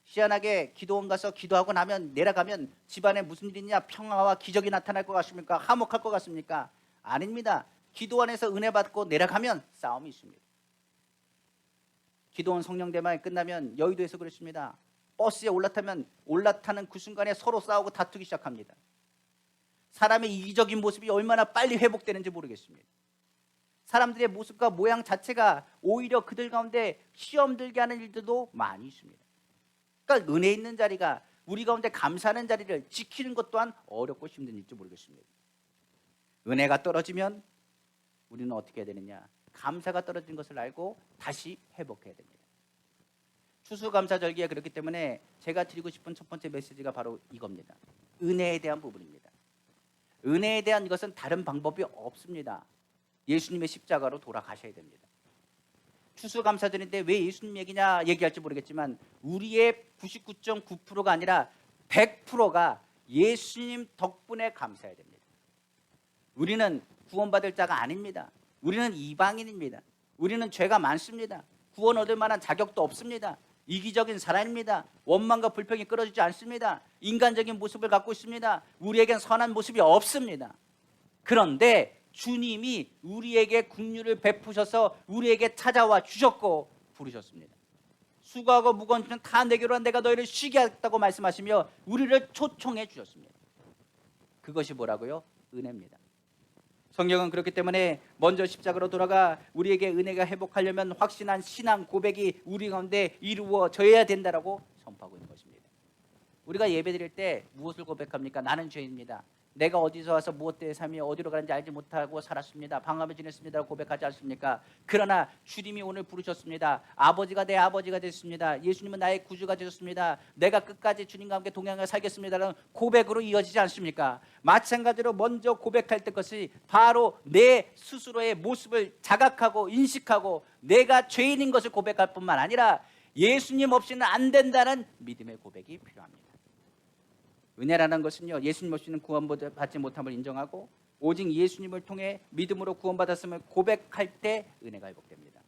희한하게 기도원 가서 기도하고 나면 내려가면 집안에 무슨 일이 있냐? 평화와 기적이 나타날 것 같습니까? 화목할 것 같습니까? 아닙니다. 기도원에서 은혜 받고 내려가면 싸움이 있습니다. 기도원 성령대만이 끝나면 여의도에서 그랬습니다. 버스에 올라타는 그 순간에 서로 싸우고 다투기 시작합니다. 사람의 이기적인 모습이 얼마나 빨리 회복되는지 모르겠습니다. 사람들의 모습과 모양 자체가 오히려 그들 가운데 시험 들게 하는 일들도 많이 있습니다. 그러니까 은혜 있는 자리가 우리 가운데 감사하는 자리를 지키는 것 또한 어렵고 힘든 일지 모르겠습니다. 은혜가 떨어지면 우리는 어떻게 해야 되느냐? 감사가 떨어진 것을 알고 다시 회복해야 됩니다. 추수감사절기가 그렇기 때문에 제가 드리고 싶은 첫 번째 메시지가 바로 이겁니다. 은혜에 대한 부분입니다. 은혜에 대한 것은 다른 방법이 없습니다. 예수님의 십자가로 돌아가셔야 됩니다. 추수감사절인데 왜 예수님 얘기냐 얘기할지 모르겠지만 우리의 99.9%가 아니라 100%가 예수님 덕분에 감사해야 됩니다. 우리는 구원받을 자가 아닙니다. 우리는 이방인입니다. 우리는 죄가 많습니다. 구원 얻을 만한 자격도 없습니다. 이기적인 사람입니다. 원망과 불평이 끊어지지 않습니다. 인간적인 모습을 갖고 있습니다. 우리에겐 선한 모습이 없습니다. 그런데 주님이 우리에게 긍휼을 베푸셔서 우리에게 찾아와 주셨고 부르셨습니다. 수고하고 무거운 짐은 다 내게로 와 내가 너희를 쉬게 하겠다고 말씀하시며 우리를 초청해 주셨습니다. 그것이 뭐라고요? 은혜입니다. 성경은 그렇기 때문에 먼저 십자가로 돌아가 우리에게 은혜가 회복하려면 확신한 신앙 고백이 우리 가운데 이루어져야 된다라고 선포하고 있는 것입니다. 우리가 예배드릴 때 무엇을 고백합니까? 나는 죄인입니다. 내가 어디서 와서 무엇 때문에 삶이 어디로 가는지 알지 못하고 살았습니다. 방황하며 지냈습니다라고 고백하지 않습니까? 그러나 주님이 오늘 부르셨습니다. 아버지가 내 아버지가 됐습니다. 예수님은 나의 구주가 되셨습니다. 내가 끝까지 주님과 함께 동행하여 살겠습니다라는 고백으로 이어지지 않습니까? 마찬가지로 먼저 고백할 때 것이 바로 내 스스로의 모습을 자각하고 인식하고 내가 죄인인 것을 고백할 뿐만 아니라 예수님 없이는 안 된다는 믿음의 고백이 필요합니다. 은혜라는 것은요, 예수님 없이는 구원받지 못함을 인정하고 오직 예수님을 통해 믿음으로 구원받았음을 고백할 때 은혜가 회복됩니다.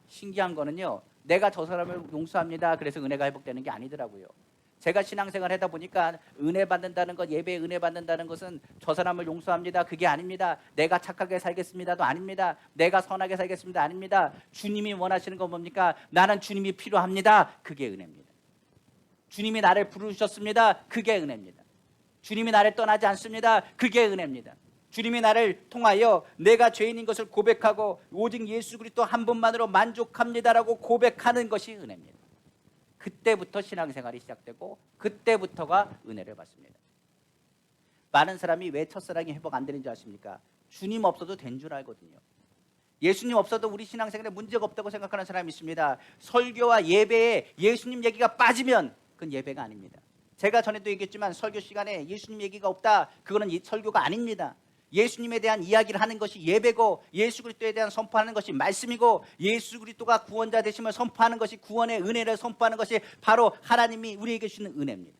신기한 거는요, 내가 저 사람을 용서합니다 그래서 은혜가 회복되는 게 아니더라고요. 제가 신앙생활 하다 보니까 은혜 받는다는 것, 예배에 은혜 받는다는 것은 저 사람을 용서합니다 그게 아닙니다. 내가 착하게 살겠습니다도 아닙니다. 내가 선하게 살겠습니다 아닙니다. 주님이 원하시는 건 뭡니까? 나는 주님이 필요합니다. 그게 은혜입니다. 주님이 나를 부르셨습니다. 그게 은혜입니다. 주님이 나를 떠나지 않습니다. 그게 은혜입니다. 주님이 나를 통하여 내가 죄인인 것을 고백하고 오직 예수 그리스도 한 분만으로 만족합니다라고 고백하는 것이 은혜입니다. 그때부터 신앙생활이 시작되고 그때부터가 은혜를 받습니다. 많은 사람이 왜 첫사랑이 회복 안 되는 줄 아십니까? 주님 없어도 된 줄 알거든요. 예수님 없어도 우리 신앙생활에 문제가 없다고 생각하는 사람이 있습니다. 설교와 예배에 예수님 얘기가 빠지면 그건 예배가 아닙니다. 제가 전에도 얘기했지만 설교 시간에 예수님 얘기가 없다, 그거는 설교가 아닙니다. 예수님에 대한 이야기를 하는 것이 예배고 예수 그리스도에 대한 선포하는 것이 말씀이고 예수 그리스도가 구원자 되심을 선포하는 것이 구원의 은혜를 선포하는 것이 바로 하나님이 우리에게 주시는 은혜입니다.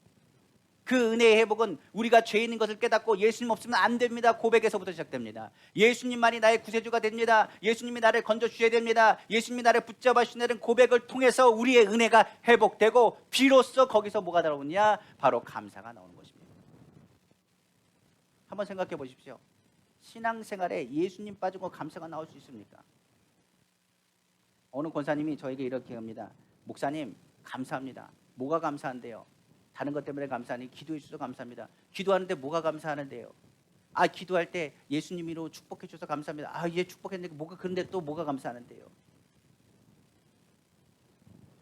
그 은혜의 회복은 우리가 죄인인 것을 깨닫고 예수님 없으면 안 됩니다 고백에서부터 시작됩니다. 예수님만이 나의 구세주가 됩니다. 예수님이 나를 건져주셔야 됩니다. 예수님이 나를 붙잡아 주시는 고백을 통해서 우리의 은혜가 회복되고 비로소 거기서 뭐가 나오느냐? 바로 감사가 나오는 것입니다. 한번 생각해 보십시오. 신앙생활에 예수님 빠지고 감사가 나올 수 있습니까? 어느 권사님이 저에게 이렇게 합니다. 목사님 감사합니다. 뭐가 감사한데요? 다른 것 때문에 감사하니 기도해 주셔서 감사합니다. 기도하는데 뭐가 감사하는데요? 기도할 때 예수님으로 축복해 주셔서 감사합니다. 예, 축복했는데 뭐가, 그런데 또 뭐가 감사하는데요?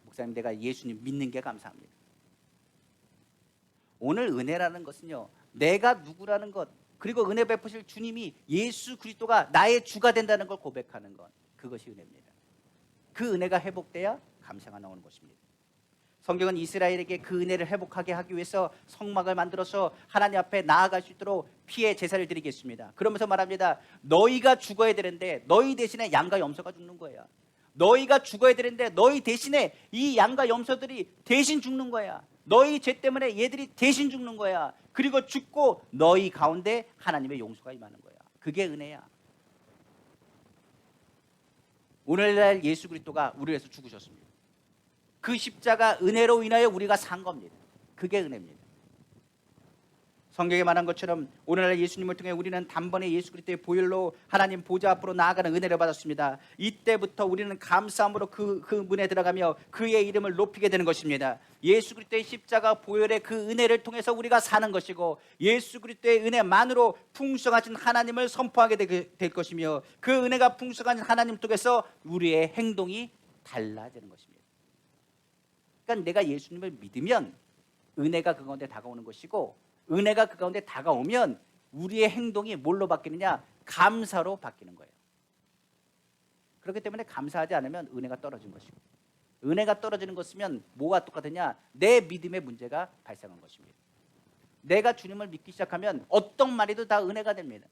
목사님, 내가 예수님 믿는 게 감사합니다. 오늘 은혜라는 것은요, 내가 누구라는 것, 그리고 은혜 베푸실 주님이 예수 그리스도가 나의 주가 된다는 걸 고백하는 것, 그것이 은혜입니다. 그 은혜가 회복돼야 감사가 나오는 것입니다. 성경은 이스라엘에게 그 은혜를 회복하게 하기 위해서 성막을 만들어서 하나님 앞에 나아갈 수 있도록 피의 제사를 드리겠습니다. 그러면서 말합니다. 너희가 죽어야 되는데 너희 대신에 양과 염소가 죽는 거야. 너희가 죽어야 되는데 너희 대신에 이 양과 염소들이 대신 죽는 거야. 너희 죄 때문에 얘들이 대신 죽는 거야. 그리고 죽고 너희 가운데 하나님의 용서가 임하는 거야. 그게 은혜야. 오늘날 예수 그리스도가 우리를 위해서 죽으셨습니다. 그 십자가 은혜로 인하여 우리가 산 겁니다. 그게 은혜입니다. 성경에 말한 것처럼 오늘날 예수님을 통해 우리는 단번에 예수 그리스도의 보혈로 하나님 보좌 앞으로 나아가는 은혜를 받았습니다. 이때부터 우리는 감사함으로 그 문에 들어가며 그의 이름을 높이게 되는 것입니다. 예수 그리스도의 십자가 보혈의 그 은혜를 통해서 우리가 사는 것이고 예수 그리스도의 은혜만으로 풍성하신 하나님을 선포하게 될 것이며 그 은혜가 풍성한 하나님 속에서 우리의 행동이 달라지는 것입니다. 그러니까 내가 예수님을 믿으면 은혜가 그 가운데 다가오는 것이고 은혜가 그 가운데 다가오면 우리의 행동이 뭘로 바뀌느냐? 감사로 바뀌는 거예요. 그렇기 때문에 감사하지 않으면 은혜가 떨어진 것이고 은혜가 떨어지는 것이면 뭐가 똑같으냐? 내 믿음의 문제가 발생한 것입니다. 내가 주님을 믿기 시작하면 어떤 말이도 다 은혜가 됩니다.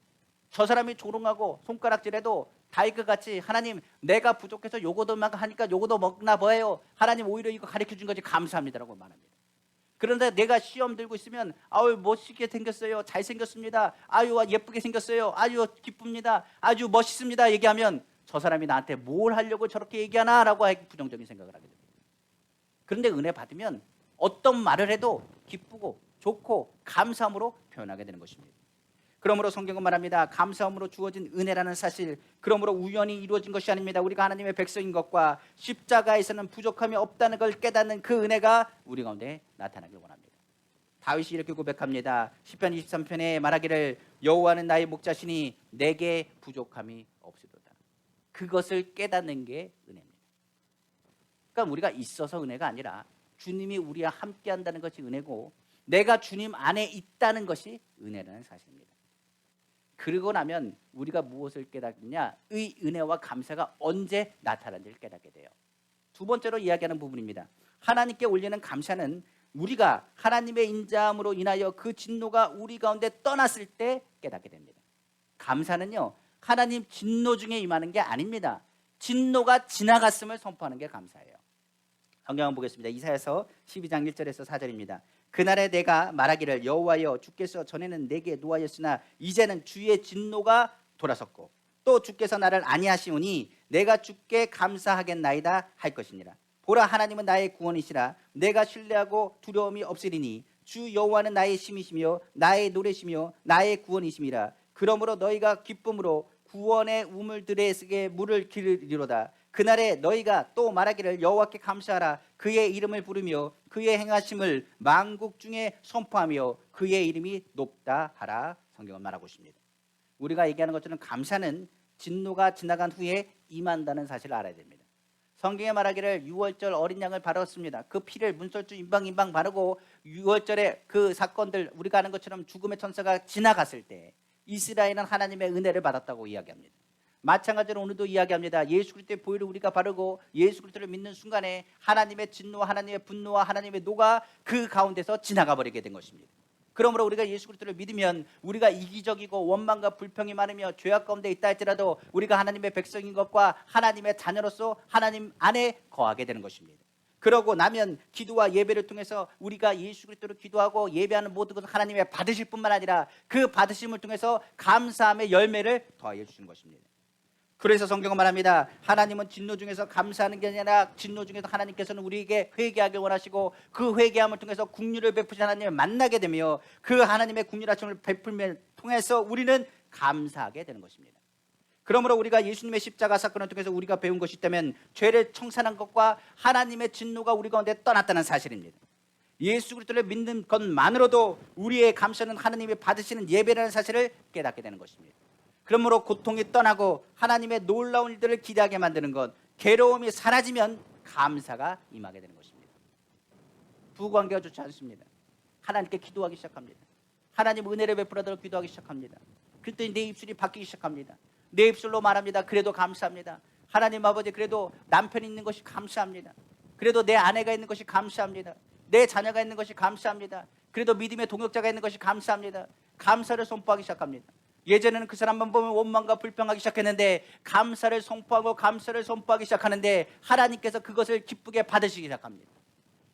저 사람이 조롱하고 손가락질해도 다윗같이 하나님 내가 부족해서 요거도 막 하니까 요거도 먹나 봐요. 하나님 오히려 이거 가르쳐준 거지 감사합니다라고 말합니다. 그런데 내가 시험 들고 있으면 아유 멋있게 생겼어요. 잘생겼습니다. 아유 예쁘게 생겼어요. 아유 기쁩니다. 아주 멋있습니다. 얘기하면 저 사람이 나한테 뭘 하려고 저렇게 얘기하나 라고 부정적인 생각을 하게 됩니다. 그런데 은혜 받으면 어떤 말을 해도 기쁘고 좋고 감사함으로 표현하게 되는 것입니다. 그러므로 성경은 말합니다. 감사함으로 주어진 은혜라는 사실, 그러므로 우연히 이루어진 것이 아닙니다. 우리가 하나님의 백성인 것과 십자가에서는 부족함이 없다는 걸 깨닫는 그 은혜가 우리 가운데 나타나길 원합니다. 다윗이 이렇게 고백합니다. 시편 23편에 말하기를 여호와는 나의 목자시니 내게 부족함이 없으리로다. 그것을 깨닫는 게 은혜입니다. 그러니까 우리가 있어서 은혜가 아니라 주님이 우리와 함께 한다는 것이 은혜고 내가 주님 안에 있다는 것이 은혜라는 사실입니다. 그러고 나면 우리가 무엇을 깨닫느냐? 의 은혜와 감사가 언제 나타나는지를 깨닫게 돼요. 두 번째로 이야기하는 부분입니다. 하나님께 올리는 감사는 우리가 하나님의 인자함으로 인하여 그 진노가 우리 가운데 떠났을 때 깨닫게 됩니다. 감사는요, 하나님 진노 중에 임하는 게 아닙니다. 진노가 지나갔음을 선포하는 게 감사예요. 성경을 보겠습니다. 이사야서 12장 1절에서 4절입니다. 그날에 내가 말하기를 여호와여 주께서 전에는 내게 노하였으나 이제는 주의 진노가 돌아섰고 또 주께서 나를 아니하시오니 내가 주께 감사하겠나이다 할 것이니라. 보라 하나님은 나의 구원이시라. 내가 신뢰하고 두려움이 없으리니 주 여호와는 나의 힘이시며 나의 노래시며 나의 구원이심이라. 그러므로 너희가 기쁨으로 구원의 우물들에게 물을 기르리로다. 그날에 너희가 또 말하기를 여호와께 감사하라. 그의 이름을 부르며 그의 행하심을 만국 중에 선포하며 그의 이름이 높다 하라. 성경은 말하고 있습니다. 우리가 얘기하는 것처럼 감사는 진노가 지나간 후에 임한다는 사실을 알아야 됩니다. 성경에 말하기를 6월절 어린 양을 바르었습니다. 그 피를 문설주 임방임방 바르고 6월절에 그 사건들 우리가 아는 것처럼 죽음의 천사가 지나갔을 때 이스라엘은 하나님의 은혜를 받았다고 이야기합니다. 마찬가지로 오늘도 이야기합니다. 예수 그리스도의 보혈을 우리가 바르고 예수 그리스도를 믿는 순간에 하나님의 진노와 하나님의 분노와 하나님의 노가 그 가운데서 지나가 버리게 된 것입니다. 그러므로 우리가 예수 그리스도를 믿으면 우리가 이기적이고 원망과 불평이 많으며 죄악 가운데 있다 할지라도 우리가 하나님의 백성인 것과 하나님의 자녀로서 하나님 안에 거하게 되는 것입니다. 그러고 나면 기도와 예배를 통해서 우리가 예수 그리스도를 기도하고 예배하는 모든 것을 하나님의 받으실 뿐만 아니라 그 받으심을 통해서 감사함의 열매를 더하여 주시는 것입니다. 그래서 성경은 말합니다. 하나님은 진노 중에서 감사하는 게 아니라 진노 중에서 하나님께서는 우리에게 회개하길 원하시고 그 회개함을 통해서 긍휼을 베푸신 하나님을 만나게 되며 그 하나님의 긍휼하심을 베풀며 통해서 우리는 감사하게 되는 것입니다. 그러므로 우리가 예수님의 십자가 사건을 통해서 우리가 배운 것이 있다면 죄를 청산한 것과 하나님의 진노가 우리 가운데 떠났다는 사실입니다. 예수 그리스도를 믿는 것만으로도 우리의 감사는 하나님이 받으시는 예배라는 사실을 깨닫게 되는 것입니다. 그러므로 고통이 떠나고 하나님의 놀라운 일들을 기대하게 만드는 것, 괴로움이 사라지면 감사가 임하게 되는 것입니다. 부부관계가 좋지 않습니다. 하나님께 기도하기 시작합니다. 하나님 은혜를 베풀어달라고 기도하기 시작합니다. 그랬더니 내 입술이 바뀌기 시작합니다. 내 입술로 말합니다. 그래도 감사합니다. 하나님 아버지, 그래도 남편이 있는 것이 감사합니다. 그래도 내 아내가 있는 것이 감사합니다. 내 자녀가 있는 것이 감사합니다. 그래도 믿음의 동역자가 있는 것이 감사합니다. 감사를 선포하기 시작합니다. 예전에는 그 사람만 보면 원망과 불평하기 시작했는데 감사를 선포하고 감사를 선포하기 시작하는데 하나님께서 그것을 기쁘게 받으시기 시작합니다.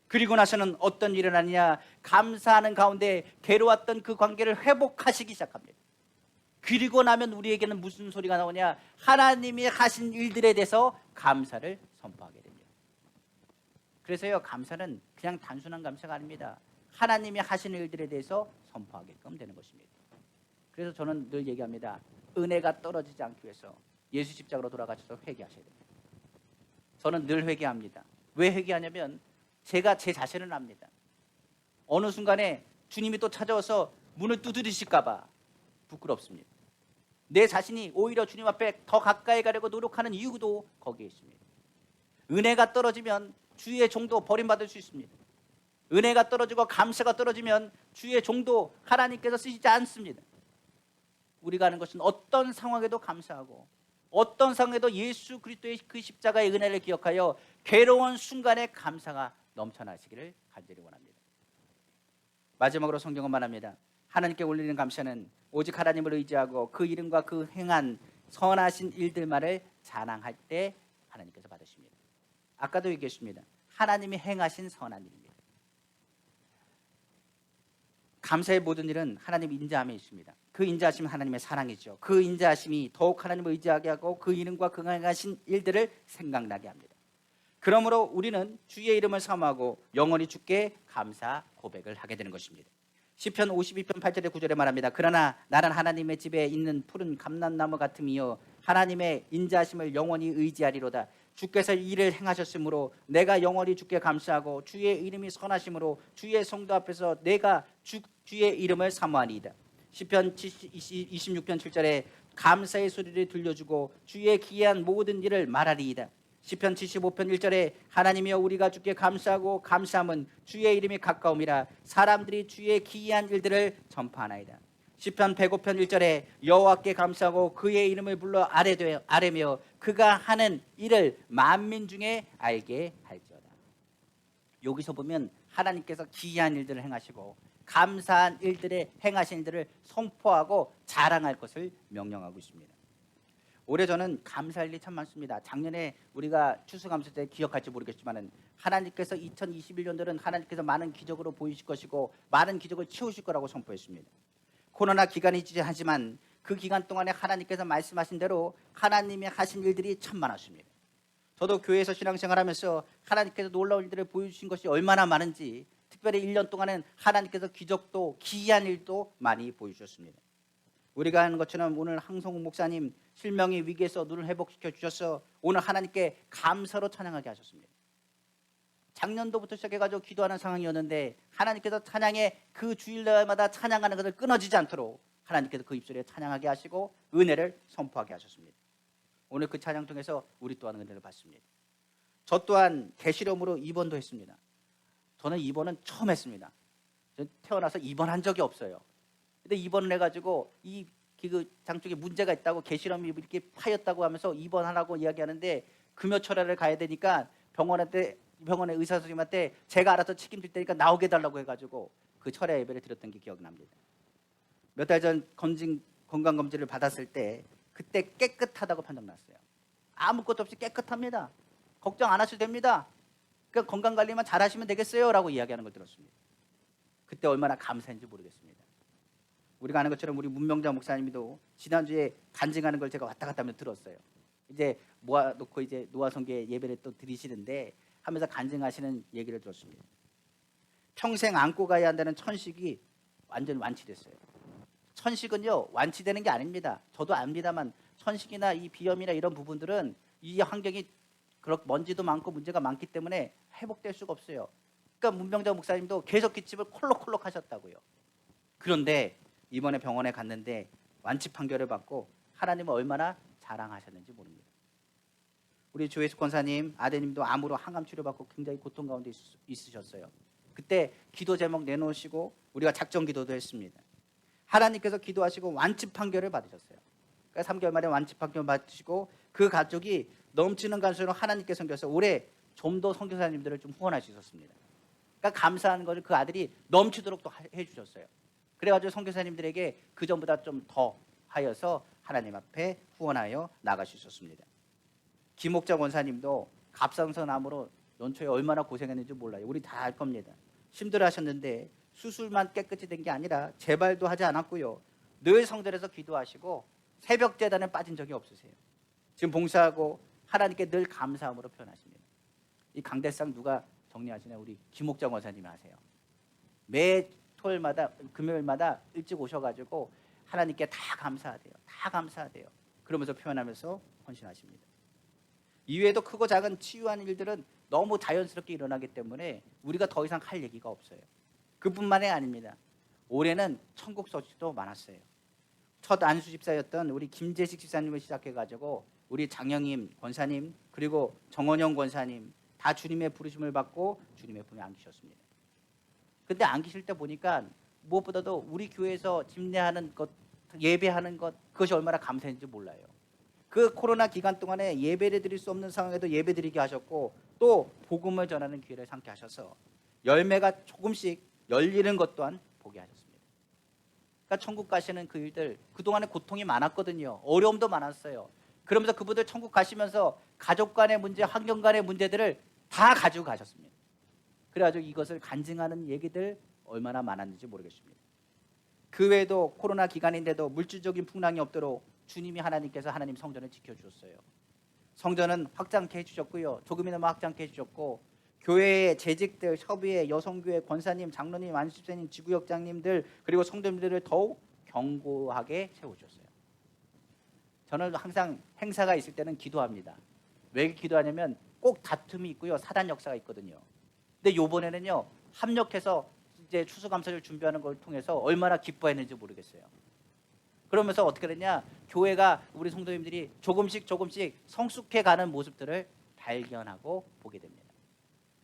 그리고 나서는 어떤 일이 일어나느냐, 감사하는 가운데 괴로웠던 그 관계를 회복하시기 시작합니다. 그리고 나면 우리에게는 무슨 소리가 나오냐, 하나님이 하신 일들에 대해서 감사를 선포하게 됩니다. 그래서요, 감사는 그냥 단순한 감사가 아닙니다. 하나님이 하신 일들에 대해서 선포하게끔 되는 것입니다. 그래서 저는 늘 얘기합니다. 은혜가 떨어지지 않기 위해서 예수 십자가로 돌아가셔서 회개하셔야 됩니다. 저는 늘 회개합니다. 왜 회개하냐면 제가 제 자신을 압니다. 어느 순간에 주님이 또 찾아와서 문을 두드리실까 봐 부끄럽습니다. 내 자신이 오히려 주님 앞에 더 가까이 가려고 노력하는 이유도 거기에 있습니다. 은혜가 떨어지면 주의 종도 버림받을 수 있습니다. 은혜가 떨어지고 감사가 떨어지면 주의 종도 하나님께서 쓰시지 않습니다. 우리가 하는 것은 어떤 상황에도 감사하고 어떤 상황에도 예수 그리스도의 그 십자가의 은혜를 기억하여 괴로운 순간에 감사가 넘쳐나시기를 간절히 원합니다. 마지막으로 성경은 말합니다. 하나님께 올리는 감사는 오직 하나님을 의지하고 그 이름과 그 행한 선하신 일들만을 자랑할 때 하나님께서 받으십니다. 아까도 얘기했습니다. 하나님이 행하신 선한 일입니다. 감사의 모든 일은 하나님 인자함에 있습니다. 그 인자하심은 하나님의 사랑이죠. 그 인자하심이 더욱 하나님을 의지하게 하고 그 이름과 그 행하신 일들을 생각나게 합니다. 그러므로 우리는 주의 이름을 사모하고 영원히 주께 감사 고백을 하게 되는 것입니다. 시편 52편 8절에 9절에 말합니다. 그러나 나는 하나님의 집에 있는 푸른 감람나무 같음이요 하나님의 인자하심을 영원히 의지하리로다. 주께서 이를 행하셨으므로 내가 영원히 주께 감사하고 주의 이름이 선하심으로 주의 성도 앞에서 내가 주의 이름을 사모하리이다. 시편 26편 7절에 감사의 소리를 들려주고 주의 기이한 모든 일을 말하리이다. 시편 75편 1절에 하나님이여 우리가 주께 감사하고 감사함은 주의 이름이 가까움이라 사람들이 주의 기이한 일들을 전파하나이다. 시편 105편 1절에 여호와께 감사하고 그의 이름을 불러 아뢰며 그가 하는 일을 만민 중에 알게 할지어다. 여기서 보면 하나님께서 기이한 일들을 행하시고 감사한 일들에 행하신 일들을 선포하고 자랑할 것을 명령하고 있습니다. 올해 저는 감사할 일이 참 많습니다. 작년에 우리가 추수감사 때 기억할지 모르겠지만 하나님께서 2021년도는 하나님께서 많은 기적으로 보이실 것이고 많은 기적을 채우실 거라고 선포했습니다. 코로나 기간이지 하지만 그 기간 동안에 하나님께서 말씀하신 대로 하나님이 하신 일들이 참 많았습니다. 저도 교회에서 신앙생활하면서 하나님께서 놀라운 일들을 보여주신 것이 얼마나 많은지 특별히 1년 동안은 하나님께서 기적도 기이한 일도 많이 보여주셨습니다. 우리가 하는 것처럼 오늘 항성욱 목사님 실명의 위기에서 눈을 회복시켜 주셔서 오늘 하나님께 감사로 찬양하게 하셨습니다. 작년도부터 시작해가지고 기도하는 상황이었는데 하나님께서 찬양에 그 주일날마다 찬양하는 것을 끊어지지 않도록 하나님께서 그 입술에 찬양하게 하시고 은혜를 선포하게 하셨습니다. 오늘 그 찬양 통해서 우리 또한 은혜를 받습니다. 저 또한 계시령으로 입원도 했습니다. 저는 입원은 처음 했습니다. 저는 태어나서 입원한 적이 없어요. 근데 입원을 해가지고 이 기장 쪽에 문제가 있다고 계시령이 이렇게 파였다고 하면서 입원하라고 이야기하는데 금요철회를 가야 되니까 병원의 의사 선생님한테 제가 알아서 책임질 테니까 나오게 해달라고 해가지고 그 철회 예배를 드렸던 게 기억납니다. 몇 달 전 건강검진을 받았을 때 그때 깨끗하다고 판정났어요. 아무것도 없이 깨끗합니다. 걱정 안 하셔도 됩니다. 그러니까 건강관리만 잘 하시면 되겠어요 라고 이야기하는 걸 들었습니다. 그때 얼마나 감사했는지 모르겠습니다. 우리가 아는 것처럼 우리 문명자 목사님도 지난주에 간증하는 걸 제가 왔다 갔다 하면서 들었어요. 이제 모아놓고 이제 노아성교회 예배를 또 드리시는데 하면서 간증하시는 얘기를 들었습니다. 평생 안고 가야 한다는 천식이 완전 완치됐어요. 천식은요 완치되는 게 아닙니다. 저도 압니다만 천식이나 이 비염이나 이런 부분들은 이 환경이 그렇게 먼지도 많고 문제가 많기 때문에 회복될 수가 없어요. 그러니까 문명자 목사님도 계속 기침을 콜록콜록 하셨다고요. 그런데 이번에 병원에 갔는데 완치 판결을 받고 하나님을 얼마나 자랑하셨는지 모릅니다. 우리 조혜숙 권사님 아드님도 암으로 항암 치료받고 굉장히 고통 가운데 있으셨어요. 그때 기도 제목 내놓으시고 우리가 작정 기도도 했습니다. 하나님께서 기도하시고 완치 판결을 받으셨어요. 그러니까 3개월 만에 완치 판결 받으시고 그 가족이 넘치는 감사로 하나님께 섬겨서 올해 좀 더 선교사님들을 좀 후원할 수 있었습니다. 그러니까 감사하는 것을 그 아들이 넘치도록 또 해주셨어요. 그래가지고 선교사님들에게 그 전보다 좀 더 하여서 하나님 앞에 후원하여 나갈 수 있었습니다. 김옥자 권사님도 갑상선암으로 연초에 얼마나 고생했는지 몰라요. 우리 다 알 겁니다. 힘들어하셨는데 수술만 깨끗이 된 게 아니라 재발도 하지 않았고요. 늘 성전에서 기도하시고 새벽 제단에 빠진 적이 없으세요. 지금 봉사하고 하나님께 늘 감사함으로 표현하십니다. 이 강대상 누가 정리하시냐? 우리 김옥자 권사님이 하세요. 매 토요일마다 금요일마다 일찍 오셔가지고 하나님께 다 감사하대요. 다 감사하대요. 그러면서 표현하면서 헌신하십니다. 이외에도 크고 작은 치유한 일들은 너무 자연스럽게 일어나기 때문에 우리가 더 이상 할 얘기가 없어요. 그뿐만이 아닙니다. 올해는 천국 소식도 많았어요. 첫 안수 집사였던 우리 김재식 집사님을 시작해가지고 우리 장영임 권사님 그리고 정원영 권사님 다 주님의 부르심을 받고 주님의 품에 안기셨습니다. 근데 안기실 때 보니까 무엇보다도 우리 교회에서 집례하는 것, 예배하는 것 그것이 얼마나 감사했는지 몰라요. 그 코로나 기간 동안에 예배를 드릴 수 없는 상황에도 예배 드리게 하셨고 또 복음을 전하는 기회를 삼게 하셔서 열매가 조금씩 열리는 것 또한 보게 하셨습니다. 그러니까 천국 가시는 그 일들 그동안에 고통이 많았거든요. 어려움도 많았어요. 그러면서 그분들 천국 가시면서 가족 간의 문제, 환경 간의 문제들을 다 가지고 가셨습니다. 그래가지고 이것을 간증하는 얘기들 얼마나 많았는지 모르겠습니다. 그 외에도 코로나 기간인데도 물질적인 풍랑이 없도록 주님이 하나님께서 하나님 성전을 지켜주셨어요. 성전은 확장케 해주셨고요. 조금이나마 확장케 해주셨고 교회의 재직들, 협의회, 여성교회, 권사님, 장로님, 안수집사님, 지구역장님들 그리고 성도님들을 더욱 견고하게 세워주셨어요. 저는 항상 행사가 있을 때는 기도합니다. 왜 기도하냐면 꼭 다툼이 있고요. 사단 역사가 있거든요. 근데 이번에는요. 합력해서 이제 추수감사를 준비하는 걸 통해서 얼마나 기뻐했는지 모르겠어요. 그러면서 어떻게 됐냐? 교회가 우리 성도님들이 조금씩 성숙해가는 모습들을 발견하고 보게 됩니다.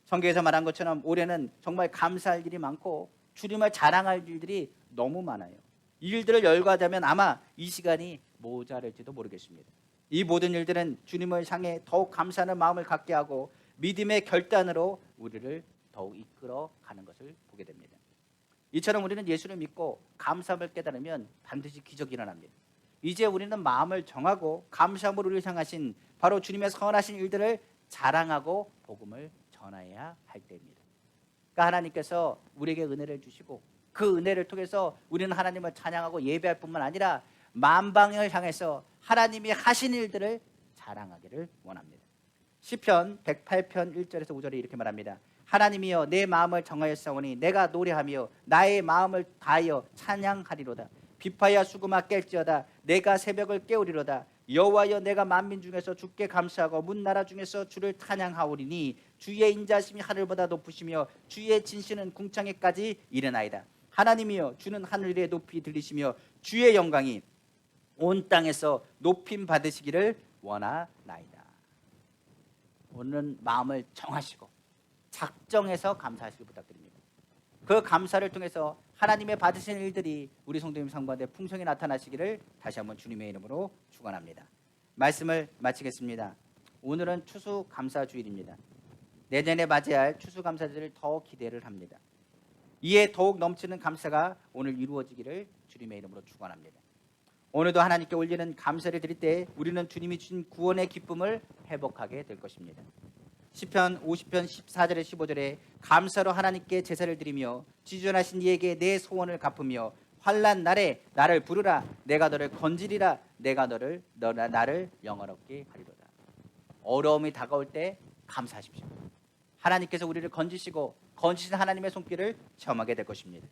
성경에서 말한 것처럼 올해는 정말 감사할 일이 많고 주님을 자랑할 일들이 너무 많아요. 이 일들을 열거하자면 아마 이 시간이 모자랄지도 모르겠습니다. 이 모든 일들은 주님을 향해 더욱 감사하는 마음을 갖게 하고 믿음의 결단으로 우리를 더욱 이끌어가는 것을 보게 됩니다. 이처럼 우리는 예수를 믿고 감사함을 깨달으면 반드시 기적이 일어납니다. 이제 우리는 마음을 정하고 감사함으로 우리를 향하신 바로 주님의 선하신 일들을 자랑하고 복음을 전해야 할 때입니다. 그러니까 하나님께서 우리에게 은혜를 주시고 그 은혜를 통해서 우리는 하나님을 찬양하고 예배할 뿐만 아니라 만방을 향해서 하나님이 하신 일들을 자랑하기를 원합니다. 시편 108편 1절에서 5절에 이렇게 말합니다. 하나님이여 내 마음을 정하였사오니 내가 노래하며 나의 마음을 다하여 찬양하리로다. 비파야 수금아 깰지어다. 내가 새벽을 깨우리로다. 여호와여 내가 만민 중에서 주께 감사하고 문나라 중에서 주를 찬양하오리니 주의 인자심이 하늘보다 높으시며 주의 진실은 궁창에까지 이르나이다. 하나님이여 주는 하늘에 높이 들리시며 주의 영광이 온 땅에서 높임 받으시기를 원하나이다. 오늘은 마음을 정하시고 작정해서 감사하시길 부탁드립니다. 그 감사를 통해서 하나님의 받으신 일들이 우리 성도님 삶 가운데 풍성히 나타나시기를 다시 한번 주님의 이름으로 축원합니다. 말씀을 마치겠습니다. 오늘은 추수감사주일입니다. 내년에 맞이할 추수감사절을 더 기대를 합니다. 이에 더욱 넘치는 감사가 오늘 이루어지기를 주님의 이름으로 축원합니다. 오늘도 하나님께 올리는 감사를 드릴 때 우리는 주님이 주신 구원의 기쁨을 회복하게 될 것입니다. 시편 50편 14절에 15절에 감사로 하나님께 제사를 드리며 지존하신 이에게 내 소원을 갚으며 환난 날에 나를 부르라 내가 너를 건지리라 내가 나를 영화롭게 하리로다. 어려움이 다가올 때 감사하십시오. 하나님께서 우리를 건지시고 건지신 하나님의 손길을 체험하게 될 것입니다.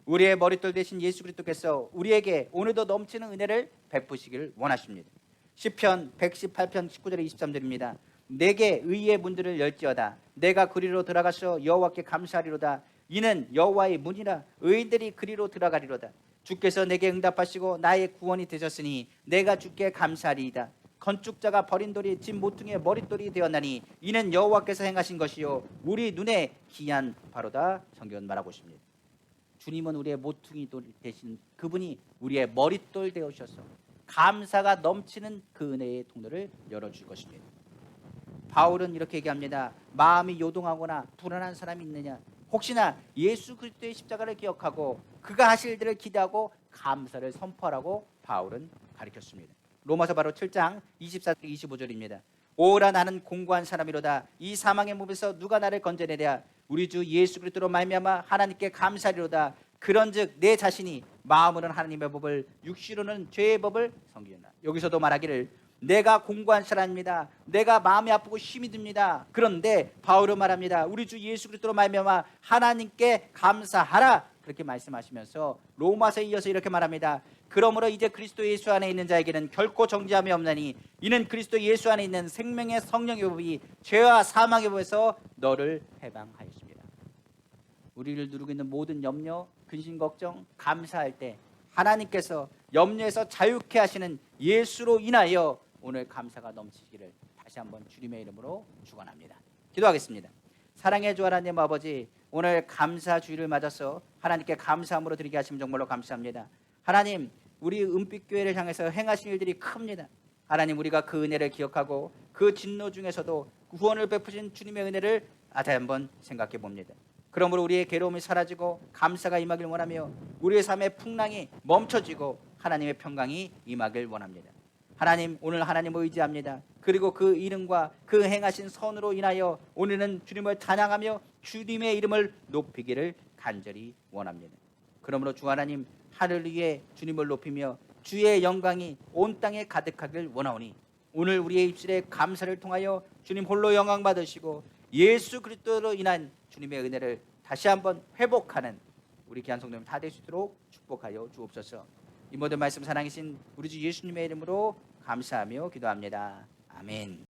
우리의 머릿돌 대신 예수 그리스도께서 우리에게 오늘도 넘치는 은혜를 베푸시기를 원하십니다. 시편 118편 19절에 23절입니다. 내게 의의 문들을 열지어다. 내가 그리로 들어가서 여호와께 감사하리로다. 이는 여호와의 문이라 의인들이 그리로 들어가리로다. 주께서 내게 응답하시고 나의 구원이 되셨으니 내가 주께 감사하리이다. 건축자가 버린 돌이 집 모퉁이의 머릿돌이 되었나니 이는 여호와께서 행하신 것이요 우리 눈에 기이한 바로다. 성경은 말하고 있습니다. 주님은 우리의 모퉁이 돌 대신 그분이 우리의 머릿돌 되어주셔서 감사가 넘치는 그 은혜의 통로를 열어줄 것입니다. 바울은 이렇게 얘기합니다. 마음이 요동하거나 불안한 사람이 있느냐? 혹시나 예수 그리스도의 십자가를 기억하고 그가 하실 일을 기대하고 감사를 선포하라고 바울은 가르쳤습니다. 로마서 바로 7장 24절 25절입니다. 오라 나는 공고한 사람이로다. 이 사망의 몸에서 누가 나를 건져내랴? 우리 주 예수 그리스도로 말미암아 하나님께 감사리로다. 그런즉 내 자신이 마음으로는 하나님의 법을 육시로는 죄의 법을 섬기나. 여기서도 말하기를 내가 공고한 사람입니다. 내가 마음이 아프고 힘이 듭니다. 그런데 바울은 말합니다. 우리 주 예수 그리스도로 말미암아 하나님께 감사하라. 그렇게 말씀하시면서 로마서에 이어서 이렇게 말합니다. 그러므로 이제 그리스도 예수 안에 있는 자에게는 결코 정죄함이 없나니 이는 그리스도 예수 안에 있는 생명의 성령의 법이 죄와 사망의 법에서 너를 해방하였습니다. 우리를 누르고 있는 모든 염려, 근심, 걱정, 감사할 때 하나님께서 염려에서 자유케 하시는 예수로 인하여 오늘 감사가 넘치기를 다시 한번 주님의 이름으로 축원합니다. 기도하겠습니다. 사랑의 주 하나님 아버지, 오늘 감사 주일을 맞아서 하나님께 감사함으로 드리게 하시면 정말로 감사합니다. 하나님, 우리 은빛교회를 향해서 행하신 일들이 큽니다. 하나님, 우리가 그 은혜를 기억하고 그 진노 중에서도 구원을 베푸신 주님의 은혜를 다시 한번 생각해 봅니다. 그러므로 우리의 괴로움이 사라지고 감사가 임하길 원하며 우리의 삶의 풍랑이 멈춰지고 하나님의 평강이 임하길 원합니다. 하나님, 오늘 하나님을 의지합니다. 그리고 그 이름과 그 행하신 선으로 인하여 오늘은 주님을 찬양하며 주님의 이름을 높이기를 간절히 원합니다. 그러므로 주 하나님, 하늘 위에 주님을 높이며 주의 영광이 온 땅에 가득하길 원하오니 오늘 우리의 입술에 감사를 통하여 주님 홀로 영광 받으시고 예수 그리스도로 인한 주님의 은혜를 다시 한번 회복하는 우리 귀한 성도님 다 될 수 있도록 축복하여 주옵소서. 이 모든 말씀 사랑이신 우리 주 예수님의 이름으로 감사하며 기도합니다. 아멘.